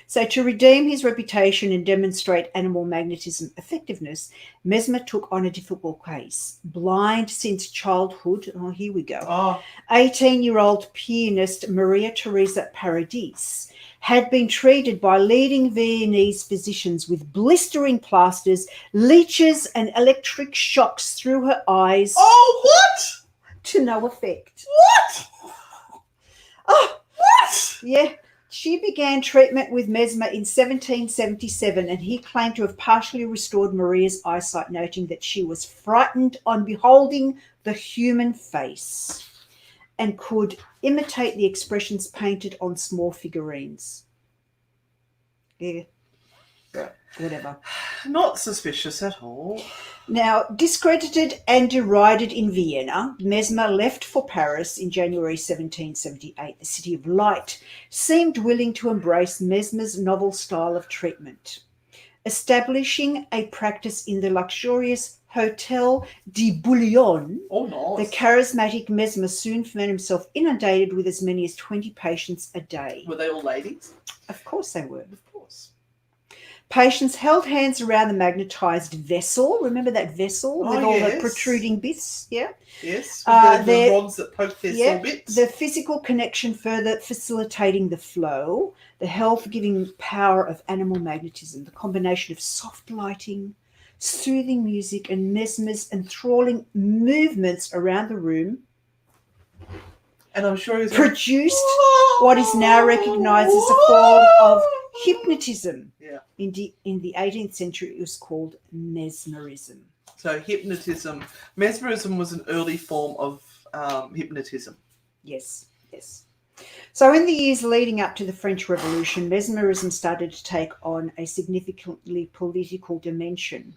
Speaker 2: So to redeem his reputation and demonstrate animal magnetism effectiveness, Mesmer took on a difficult case. Blind since childhood, oh, here we go,
Speaker 1: Oh,
Speaker 2: 18-year-old pianist Maria Teresa Paradis had been treated by leading Viennese physicians with blistering plasters, leeches, and electric shocks through her eyes
Speaker 1: what?
Speaker 2: to no effect.
Speaker 1: What?
Speaker 2: Oh,
Speaker 1: What?
Speaker 2: yeah. She began treatment with Mesmer in 1777, and he claimed to have partially restored Maria's eyesight, noting that she was frightened on beholding the human face and could imitate the expressions painted on small figurines. Yeah, whatever.
Speaker 1: Not suspicious at all.
Speaker 2: Now, discredited and derided in Vienna, Mesmer left for Paris in January 1778. The City of Light seemed willing to embrace Mesmer's novel style of treatment, establishing a practice in the luxurious Hotel de Bouillon.
Speaker 1: Oh,
Speaker 2: The
Speaker 1: nice.
Speaker 2: charismatic Mesmer soon found himself inundated with as many as 20 patients a day.
Speaker 1: Were they all ladies?
Speaker 2: Of course they were.
Speaker 1: Of course.
Speaker 2: Patients held hands around the magnetized vessel. Remember that vessel with all the protruding bits? Yeah.
Speaker 1: Yes. With the
Speaker 2: they're-
Speaker 1: rods that poke their sore bits.
Speaker 2: The physical connection further facilitating the flow, the health-giving power of animal magnetism, the combination of soft lighting, soothing music, and Mesmer's enthralling movements around the room
Speaker 1: And I'm sure he's
Speaker 2: produced what is now recognized as a form of hypnotism.
Speaker 1: Yeah.
Speaker 2: In the 18th century, it was called mesmerism.
Speaker 1: So hypnotism. Mesmerism was an early form of hypnotism.
Speaker 2: Yes, yes. So in the years leading up to the French Revolution, mesmerism started to take on a significantly political dimension.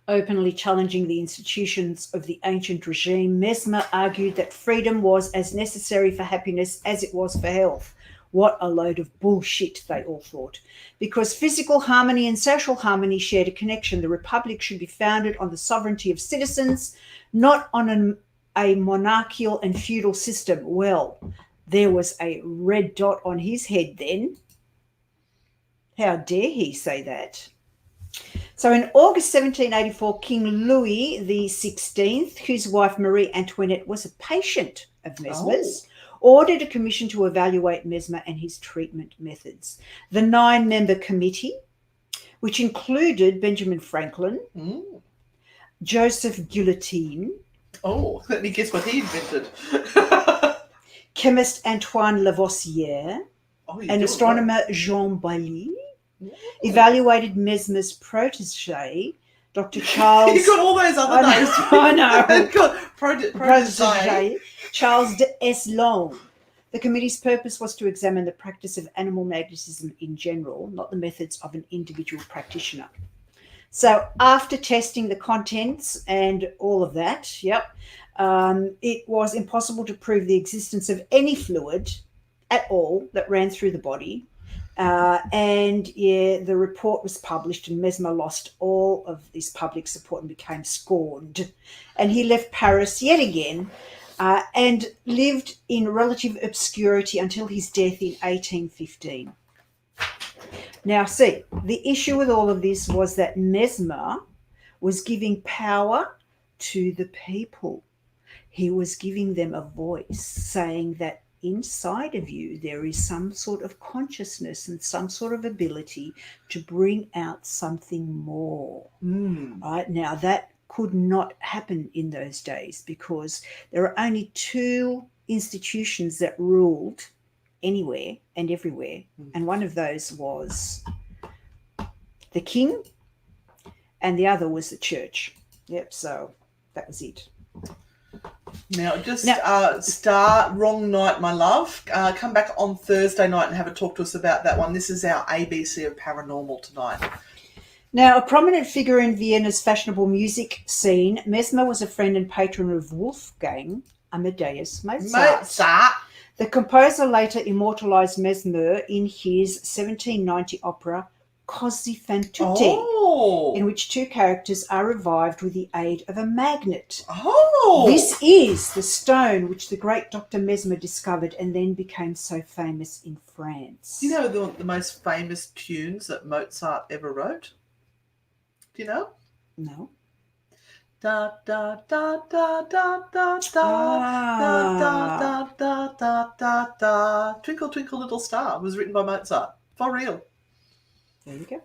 Speaker 2: Openly challenging the institutions of the ancient regime, Mesmer argued that freedom was as necessary for happiness as it was for health. What a load of bullshit, they all thought. Because physical harmony and social harmony shared a connection, the republic should be founded on the sovereignty of citizens, not on a monarchical and feudal system. Well, there was a red dot on his head then. How dare he say that? So in August 1784, King Louis XVI, whose wife Marie Antoinette was a patient of Mesmer's, ordered a commission to evaluate Mesmer and his treatment methods. The 9-member committee, which included Benjamin Franklin, Joseph Guillotine,
Speaker 1: Let me guess what he invented.
Speaker 2: chemist Antoine Lavoisier, and astronomer Jean Bailly, evaluated Mesmer's protege, Dr. Charles...
Speaker 1: You got all those other names.
Speaker 2: I know.
Speaker 1: Protege.
Speaker 2: Charles d'Eslon. The committee's purpose was to examine the practice of animal magnetism in general, not the methods of an individual practitioner. So after testing the contents and all of that, it was impossible to prove the existence of any fluid at all that ran through the body. The report was published, and Mesmer lost all of this public support and became scorned. And he left Paris yet again and lived in relative obscurity until his death in 1815. Now, see, the issue with all of this was that Mesmer was giving power to the people. He was giving them a voice, saying that inside of you there is some sort of consciousness and some sort of ability to bring out something more. Right now, that could not happen in those days because there are only 2 institutions that ruled anywhere and everywhere, and one of those was the king and the other was the church. So that was it.
Speaker 1: Now, wrong night, my love. Come back on Thursday night and have a talk to us about that one. This is our ABC of Paranormal tonight.
Speaker 2: Now, a prominent figure in Vienna's fashionable music scene, Mesmer was a friend and patron of Wolfgang Amadeus Mozart. The composer later immortalized Mesmer in his 1790 opera così fan tutte,
Speaker 1: Oh.
Speaker 2: in which two characters are revived with the aid of a magnet.
Speaker 1: Oh.
Speaker 2: This is the stone which the great Dr. Mesmer discovered and then became so famous in France.
Speaker 1: Do you know the most famous tunes that Mozart ever wrote? Do you know?
Speaker 2: No.
Speaker 1: Da da da da da da da da da da da da. Twinkle Twinkle Little Star was written by Mozart. For real.
Speaker 2: There you go.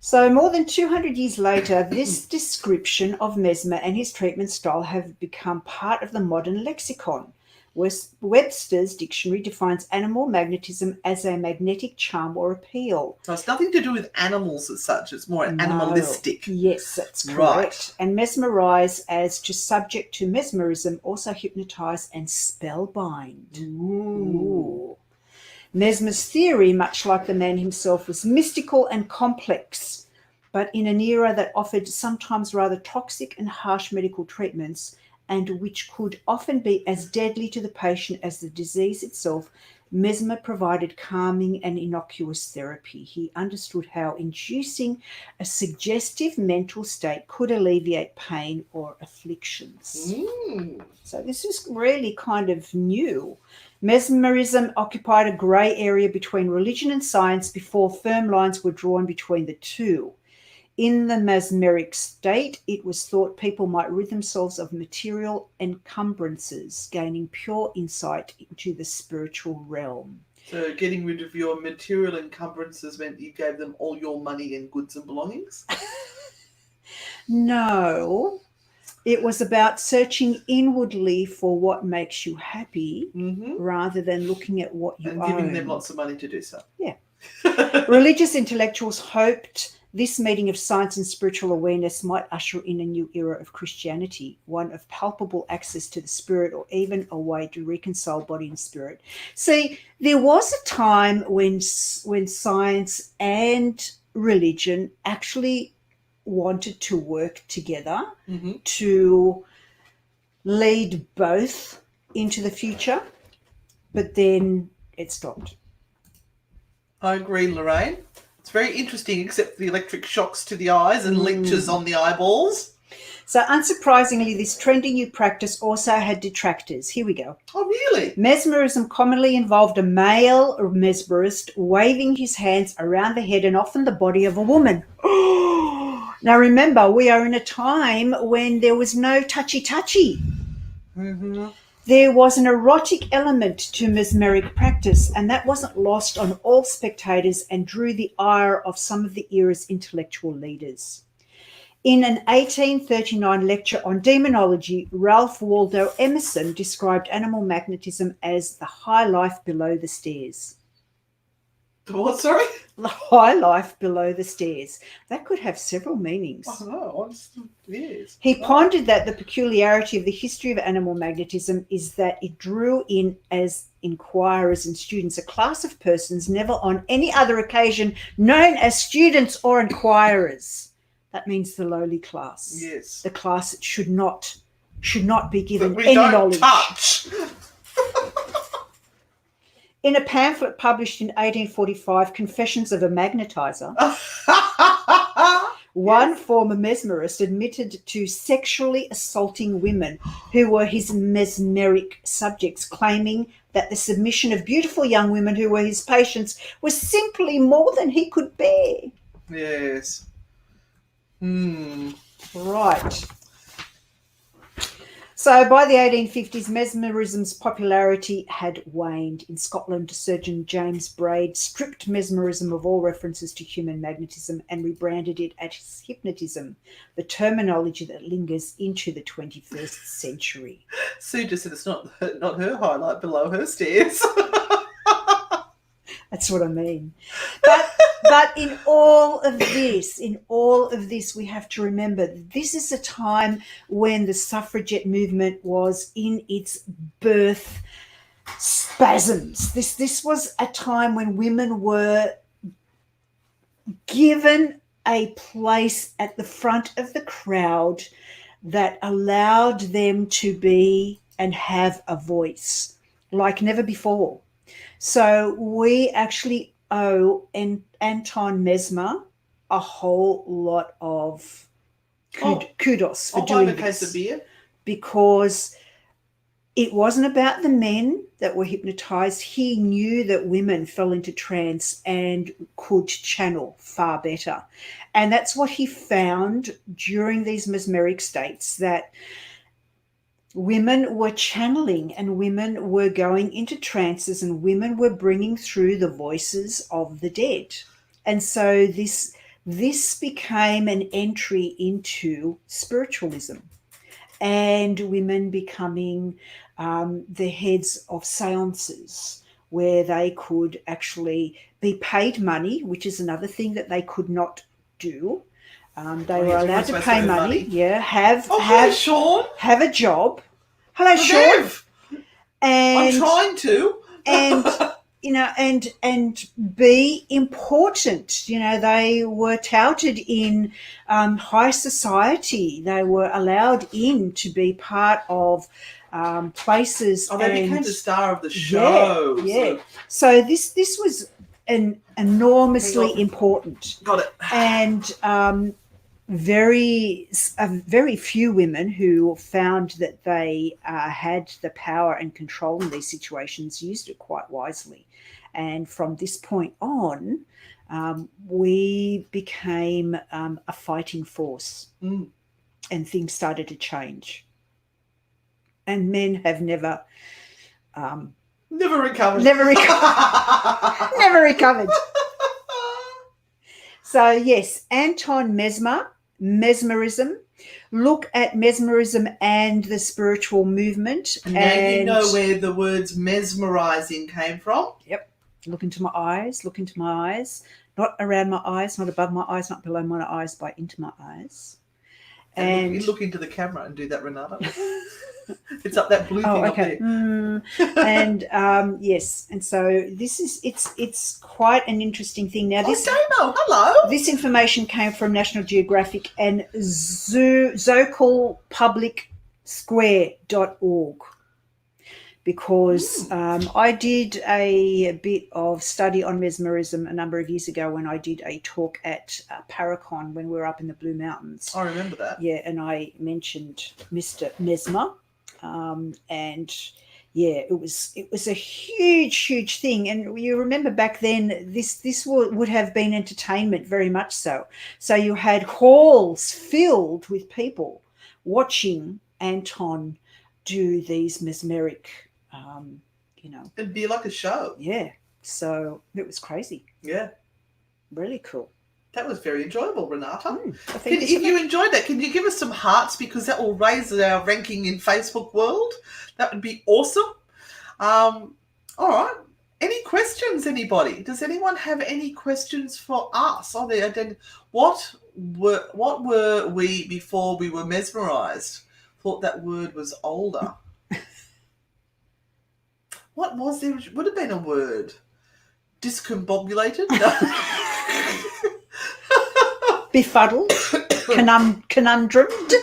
Speaker 2: So more than 200 years later, this description of Mesmer and his treatment style have become part of the modern lexicon. Webster's dictionary defines animal magnetism as a magnetic charm or appeal.
Speaker 1: So it's nothing to do with animals as such. It's more animalistic.
Speaker 2: Yes, that's correct.
Speaker 1: Right.
Speaker 2: And mesmerize as just subject to mesmerism, also hypnotize and spellbind. Ooh. Mesmer's theory, much like the man himself, was mystical and complex, but in an era that offered sometimes rather toxic and harsh medical treatments, and which could often be as deadly to the patient as the disease itself, Mesmer provided calming and innocuous therapy. He understood how inducing a suggestive mental state could alleviate pain or afflictions. So this is really kind of new. Mesmerism occupied a grey area between religion and science before firm lines were drawn between the two. In the mesmeric state, it was thought people might rid themselves of material encumbrances, gaining pure insight into the spiritual realm.
Speaker 1: So getting rid of your material encumbrances meant you gave them all your money and goods and belongings?
Speaker 2: No, it was about searching inwardly for what makes you happy rather than looking at what you own.
Speaker 1: And giving them lots of money to do so.
Speaker 2: Yeah. Religious intellectuals hoped this meeting of science and spiritual awareness might usher in a new era of Christianity, one of palpable access to the spirit, or even a way to reconcile body and spirit. See, there was a time when science and religion actually wanted to work together to lead both into the future, but then it stopped.
Speaker 1: I agree, Lorraine. It's very interesting, except for the electric shocks to the eyes and lectures on the eyeballs.
Speaker 2: So unsurprisingly, this trendy new practice also had detractors. Here we go.
Speaker 1: Oh, really?
Speaker 2: Mesmerism commonly involved a male mesmerist waving his hands around the head and often the body of a woman. Now remember, we are in a time when there was no touchy-touchy. There was an erotic element to mesmeric practice, and that wasn't lost on all spectators and drew the ire of some of the era's intellectual leaders. In an 1839 lecture on demonology, Ralph Waldo Emerson described animal magnetism as the high life below the stairs.
Speaker 1: What, sorry?
Speaker 2: The high life below the stairs. That could have several meanings.
Speaker 1: I don't know. Yes.
Speaker 2: He pondered that the peculiarity of the history of animal magnetism is that it drew in as inquirers and students a class of persons never on any other occasion known as students or inquirers. That means the lowly class.
Speaker 1: Yes.
Speaker 2: The class that should not be given
Speaker 1: we
Speaker 2: any
Speaker 1: don't
Speaker 2: knowledge.
Speaker 1: Touch.
Speaker 2: In a pamphlet published in 1845, Confessions of a Magnetizer, one former mesmerist admitted to sexually assaulting women who were his mesmeric subjects, claiming that the submission of beautiful young women who were his patients was simply more than he could bear.
Speaker 1: Yes.
Speaker 2: Right. So by the 1850s, mesmerism's popularity had waned. In Scotland, surgeon James Braid stripped mesmerism of all references to human magnetism and rebranded it as hypnotism, the terminology that lingers into the 21st century.
Speaker 1: Sue just said it's not her highlight below her stairs.
Speaker 2: That's what I mean. But in all of this, we have to remember this is a time when the suffragette movement was in its birth spasms. This was a time when women were given a place at the front of the crowd that allowed them to be and have a voice like never before. So we actually owe Anton Mesmer a whole lot of kudos for
Speaker 1: I'll buy
Speaker 2: doing
Speaker 1: him a case
Speaker 2: this,
Speaker 1: of beer.
Speaker 2: because it wasn't about the men that were hypnotized. He knew that women fell into trance and could channel far better. And that's what he found during these mesmeric states, that women were channeling and women were going into trances and women were bringing through the voices of the dead. And so this became an entry into spiritualism, and women becoming the heads of seances, where they could actually be paid money, which is another thing that they could not do. They were allowed to pay money. Yeah,
Speaker 1: Sean.
Speaker 2: have a job. Hello,
Speaker 1: Sean.
Speaker 2: And
Speaker 1: I'm trying to.
Speaker 2: and you know, and be important. You know, they were touted in high society. They were allowed in to be part of places.
Speaker 1: Oh, they became the star of the show.
Speaker 2: Yeah. So this was enormously important.
Speaker 1: Got it.
Speaker 2: And very few women who found that they had the power and control in these situations used it quite wisely. And from this point on, we became a fighting force, and things started to change. And men have never
Speaker 1: recovered.
Speaker 2: Never recovered. So yes, Anton Mesmer, Mesmerism. Look at mesmerism and the spiritual movement.
Speaker 1: And now you know where the words mesmerizing came from.
Speaker 2: Yep. Look into my eyes. Not around my eyes, not above my eyes, not below my eyes, but into my eyes.
Speaker 1: And you look into the camera and do that, Renata. It's up that blue thing up there.
Speaker 2: And yes, and so this is it's quite an interesting thing. Now this
Speaker 1: Damo, hello.
Speaker 2: This information came from National Geographic and zocalpublicsquare.org, because I did a bit of study on mesmerism a number of years ago when I did a talk at Paracon when we were up in the Blue Mountains.
Speaker 1: I remember that.
Speaker 2: Yeah, and I mentioned Mr. Mesmer. And yeah, it was a huge thing. And you remember back then, this would have been entertainment, very much so. So you had halls filled with people watching Anton do these mesmeric,
Speaker 1: It'd be like a show.
Speaker 2: Yeah. So it was crazy.
Speaker 1: Yeah.
Speaker 2: Really cool.
Speaker 1: That was very enjoyable, Renata.
Speaker 2: If
Speaker 1: you enjoyed that, can you give us some hearts, because that will raise our ranking in Facebook world? That would be awesome. All right. Any questions, anybody? Does anyone have any questions for us? What were we before we were mesmerized? Thought that word was older. What was there? Would have been a word. Discombobulated? No.
Speaker 2: Befuddled, conundrumed.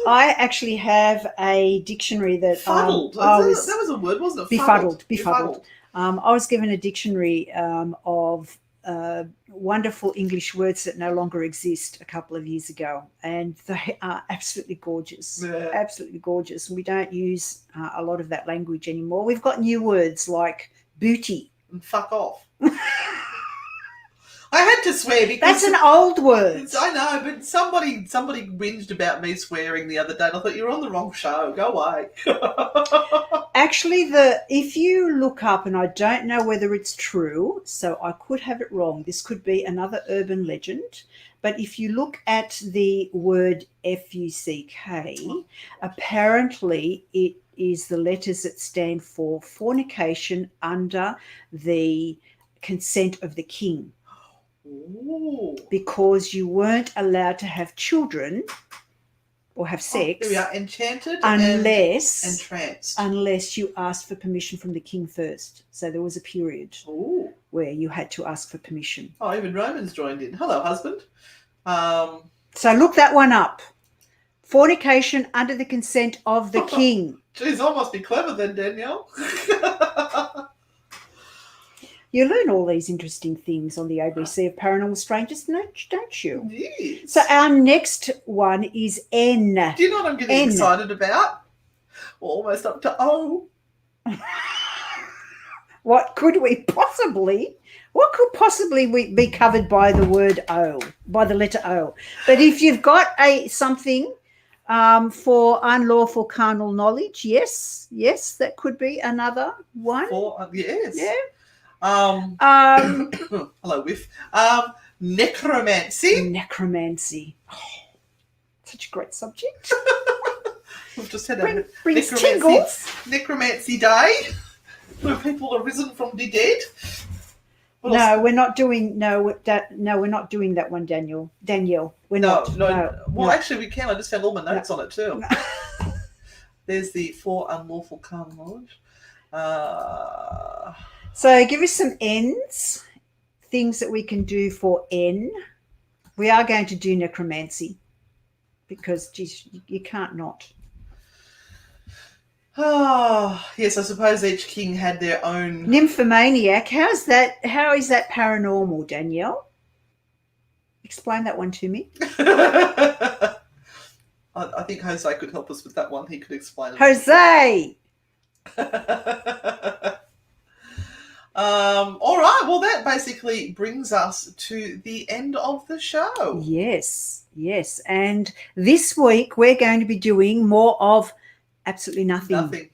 Speaker 2: I actually have a dictionary that
Speaker 1: Fuddled. That was a word, wasn't it?
Speaker 2: Befuddled. I was given a dictionary of wonderful English words that no longer exist a couple of years ago, and they are absolutely gorgeous.
Speaker 1: Yeah.
Speaker 2: Absolutely gorgeous. We don't use a lot of that language anymore. We've got new words like booty
Speaker 1: and fuck off. I had to swear because
Speaker 2: that's an old word.
Speaker 1: I know, but somebody whinged about me swearing the other day, and I thought, you're on the wrong show. Go away.
Speaker 2: Actually, if you look up, and I don't know whether it's true, so I could have it wrong. This could be another urban legend. But if you look at the word F-U-C-K, apparently it is the letters that stand for fornication under the consent of the king.
Speaker 1: Ooh.
Speaker 2: Because you weren't allowed to have children or have sex.
Speaker 1: Here we are, enchanted
Speaker 2: unless
Speaker 1: entranced.
Speaker 2: Unless you asked for permission from the king first. So there was a period where you had to ask for permission.
Speaker 1: Oh, even Romans joined in. Hello, husband.
Speaker 2: So look that one up. Fornication under the consent of the king.
Speaker 1: Geez, I must be clever then, Danielle.
Speaker 2: You learn all these interesting things on the ABC of Paranormal Strangers, don't you?
Speaker 1: Yes.
Speaker 2: So our next one is N.
Speaker 1: Do you know what I'm getting
Speaker 2: N.
Speaker 1: excited about? We're almost up to O.
Speaker 2: What could possibly be covered by the word O, by the letter O? But if you've got something for unlawful carnal knowledge, yes, that could be another one.
Speaker 1: Yes.
Speaker 2: Yeah.
Speaker 1: Hello, Whiff. Necromancy.
Speaker 2: Necromancy. Oh, such a great subject.
Speaker 1: We've just had
Speaker 2: brings tingles.
Speaker 1: Necromancy Day, where people are risen from the dead.
Speaker 2: We're not doing that one, Danielle. We're not.
Speaker 1: Well, actually, we can. I just found all my notes on it too. No. There's the 4 unlawful carnal knowledge.
Speaker 2: So give us some N's, things that we can do for N. We are going to do necromancy because, geez, you can't not.
Speaker 1: Oh, yes, I suppose each king had their own...
Speaker 2: Nymphomaniac. How is that paranormal, Danielle? Explain that one to me.
Speaker 1: I think Jose could help us with that one. He could explain it.
Speaker 2: Jose!
Speaker 1: All right, well, that basically brings us to the end of the show.
Speaker 2: Yes. And this week we're going to be doing more of absolutely nothing.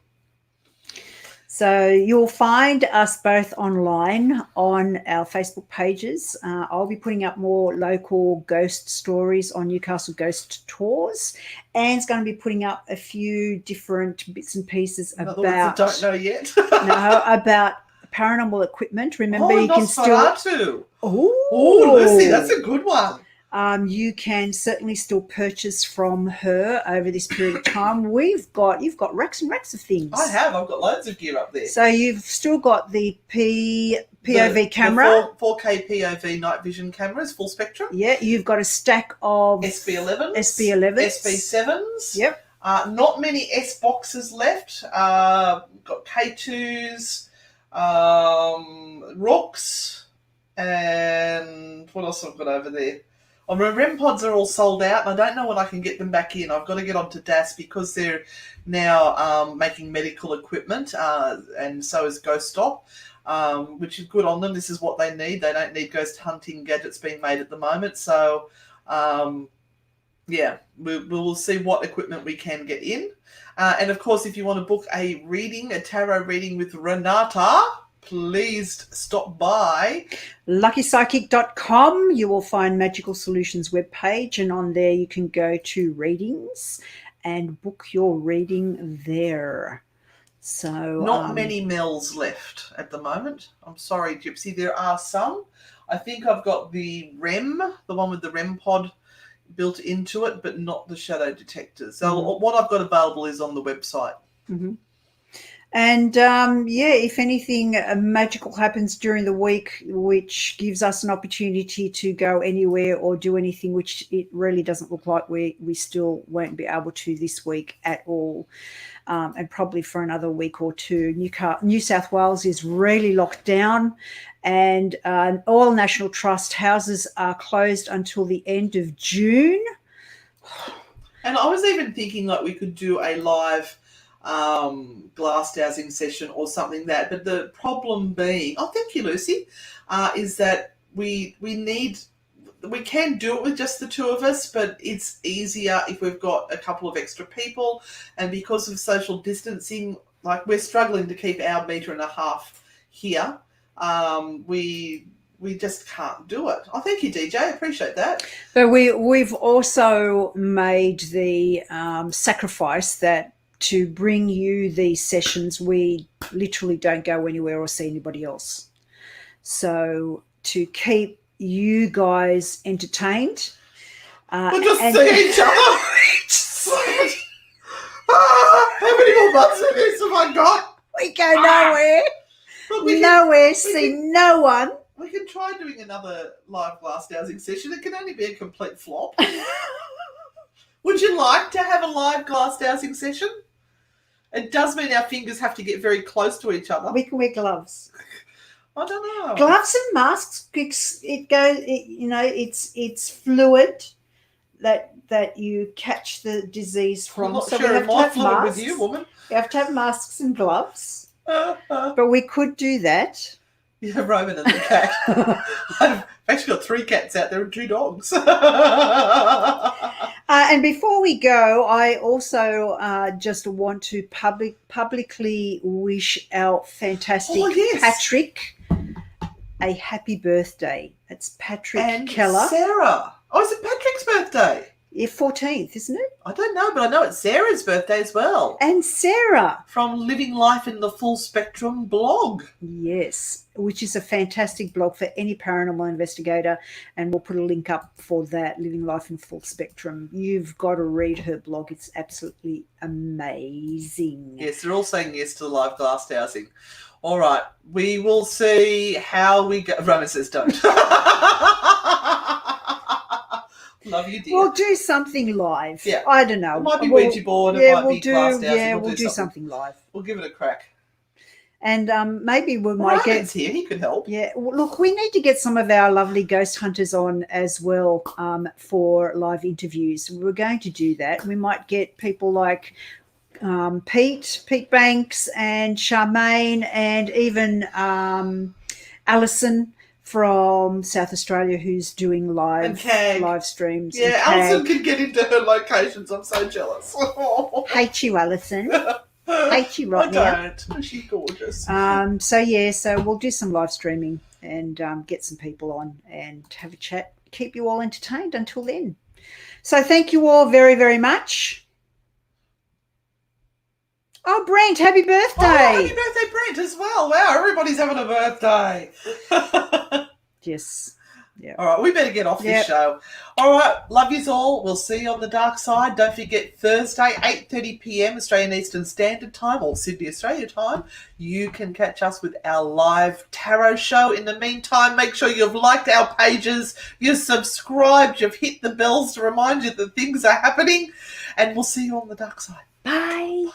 Speaker 2: So you'll find us both online on our Facebook pages. I'll be putting up more local ghost stories on Newcastle Ghost Tours. Anne's going to be putting up a few different bits and pieces about...
Speaker 1: I don't know yet.
Speaker 2: about paranormal equipment. Remember, you can still...
Speaker 1: Oh, Lucy, that's a good one.
Speaker 2: You can certainly still purchase from her over this period of time. You've got racks and racks of things.
Speaker 1: I have. I've got loads of gear up there.
Speaker 2: So you've still got the POV camera.
Speaker 1: The 4K POV night vision cameras, full spectrum.
Speaker 2: Yeah, you've got a stack of
Speaker 1: SB11s.
Speaker 2: SB7s.
Speaker 1: Yep. Not many S boxes left. Got K2s, Rooks, and what else have I got over there? Oh, my REM pods are all sold out, and I don't know when I can get them back in. I've got to get onto DAS because they're now making medical equipment, and so is Ghost Stop, which is good on them. This is what they need. They don't need ghost hunting gadgets being made at the moment. So, yeah, we will see what equipment we can get in. And, of course, if you want to book a tarot reading with Renata, please stop by
Speaker 2: LuckyPsychic.com. You will find Magical Solutions webpage, and on there you can go to readings and book your reading there. So
Speaker 1: not many Mel's left at the moment. I'm sorry, Gypsy. There are some. I think I've got the REM, the one with the REM pod built into it, but not the shadow detectors. So what I've got available is on the website.
Speaker 2: Mm-hmm. And, if anything magical happens during the week, which gives us an opportunity to go anywhere or do anything, which it really doesn't look like we still won't be able to this week at all, and probably for another week or two. New South Wales is really locked down, and all National Trust houses are closed until the end of June.
Speaker 1: And I was even thinking like we could do a live glass dowsing session or something but the problem being, thank you, Lucy, is that we can do it with just the two of us, but it's easier if we've got a couple of extra people, and because of social distancing, like we're struggling to keep our 1.5 meters here, we just can't do it. Thank you, DJ. I appreciate that.
Speaker 2: But we've also made the sacrifice that to bring you these sessions, we literally don't go anywhere or see anybody else. So to keep you guys entertained.
Speaker 1: We'll just see each other. How many more months of this have I got?
Speaker 2: We go nowhere. Nowhere, see no one.
Speaker 1: We can try doing another live glass dowsing session. It can only be a complete flop. Would you like to have a live glass dowsing session? It does mean our fingers have to get very close to each other.
Speaker 2: We can wear gloves.
Speaker 1: I don't know.
Speaker 2: Gloves and masks, it's fluid that you catch the disease from.
Speaker 1: I'm not
Speaker 2: so
Speaker 1: sure
Speaker 2: we have
Speaker 1: if
Speaker 2: to
Speaker 1: my
Speaker 2: have
Speaker 1: fluid
Speaker 2: masks.
Speaker 1: with you, woman.
Speaker 2: We have to have masks and gloves.
Speaker 1: Yeah,
Speaker 2: But we could do that.
Speaker 1: Roman and the cat. I've actually got 3 cats out there and 2 dogs.
Speaker 2: And before we go, I also just want to publicly wish our fantastic Patrick a happy birthday. It's Patrick
Speaker 1: and
Speaker 2: Keller.
Speaker 1: Sarah. Oh, is it Patrick's birthday?
Speaker 2: Yeah, 14th, isn't it?
Speaker 1: I don't know, but I know it's Sarah's birthday as well.
Speaker 2: And Sarah.
Speaker 1: From Living Life in the Full Spectrum blog.
Speaker 2: Yes, which is a fantastic blog for any paranormal investigator. And we'll put a link up for that, Living Life in Full Spectrum. You've got to read her blog. It's absolutely amazing.
Speaker 1: Yes, they're all saying yes to the live glass housing. All right, we will see how we go. Roman says don't. Love you, dear.
Speaker 2: We'll do something live.
Speaker 1: Yeah.
Speaker 2: I don't know.
Speaker 1: It might be Ouija board. It might be glass housing.
Speaker 2: Yeah, we'll do something live.
Speaker 1: We'll give it a crack.
Speaker 2: And maybe we might
Speaker 1: Ryan's here. He could help.
Speaker 2: Yeah. Well, look, we need to get some of our lovely ghost hunters on as well for live interviews. We're going to do that. We might get people like Pete Banks and Charmaine and even Alison from South Australia, who's doing live streams.
Speaker 1: Yeah, Alison can get into her locations. I'm so jealous.
Speaker 2: Hate you, Alison. Hate you right now.
Speaker 1: I don't. She's gorgeous.
Speaker 2: So we'll do some live streaming and get some people on and have a chat. Keep you all entertained until then. So thank you all very, very much. Oh, Brent, happy birthday.
Speaker 1: Oh, happy birthday, Brent, as well. Wow, everybody's having a birthday.
Speaker 2: Yes. Yeah.
Speaker 1: All right, we better get off this show. All right, love yous all. We'll see you on the dark side. Don't forget, Thursday, 8:30 p.m. Australian Eastern Standard Time or Sydney, Australia time. You can catch us with our live tarot show. In the meantime, make sure you've liked our pages, you've subscribed, you've hit the bells to remind you that things are happening, and we'll see you on the dark side.
Speaker 2: Bye.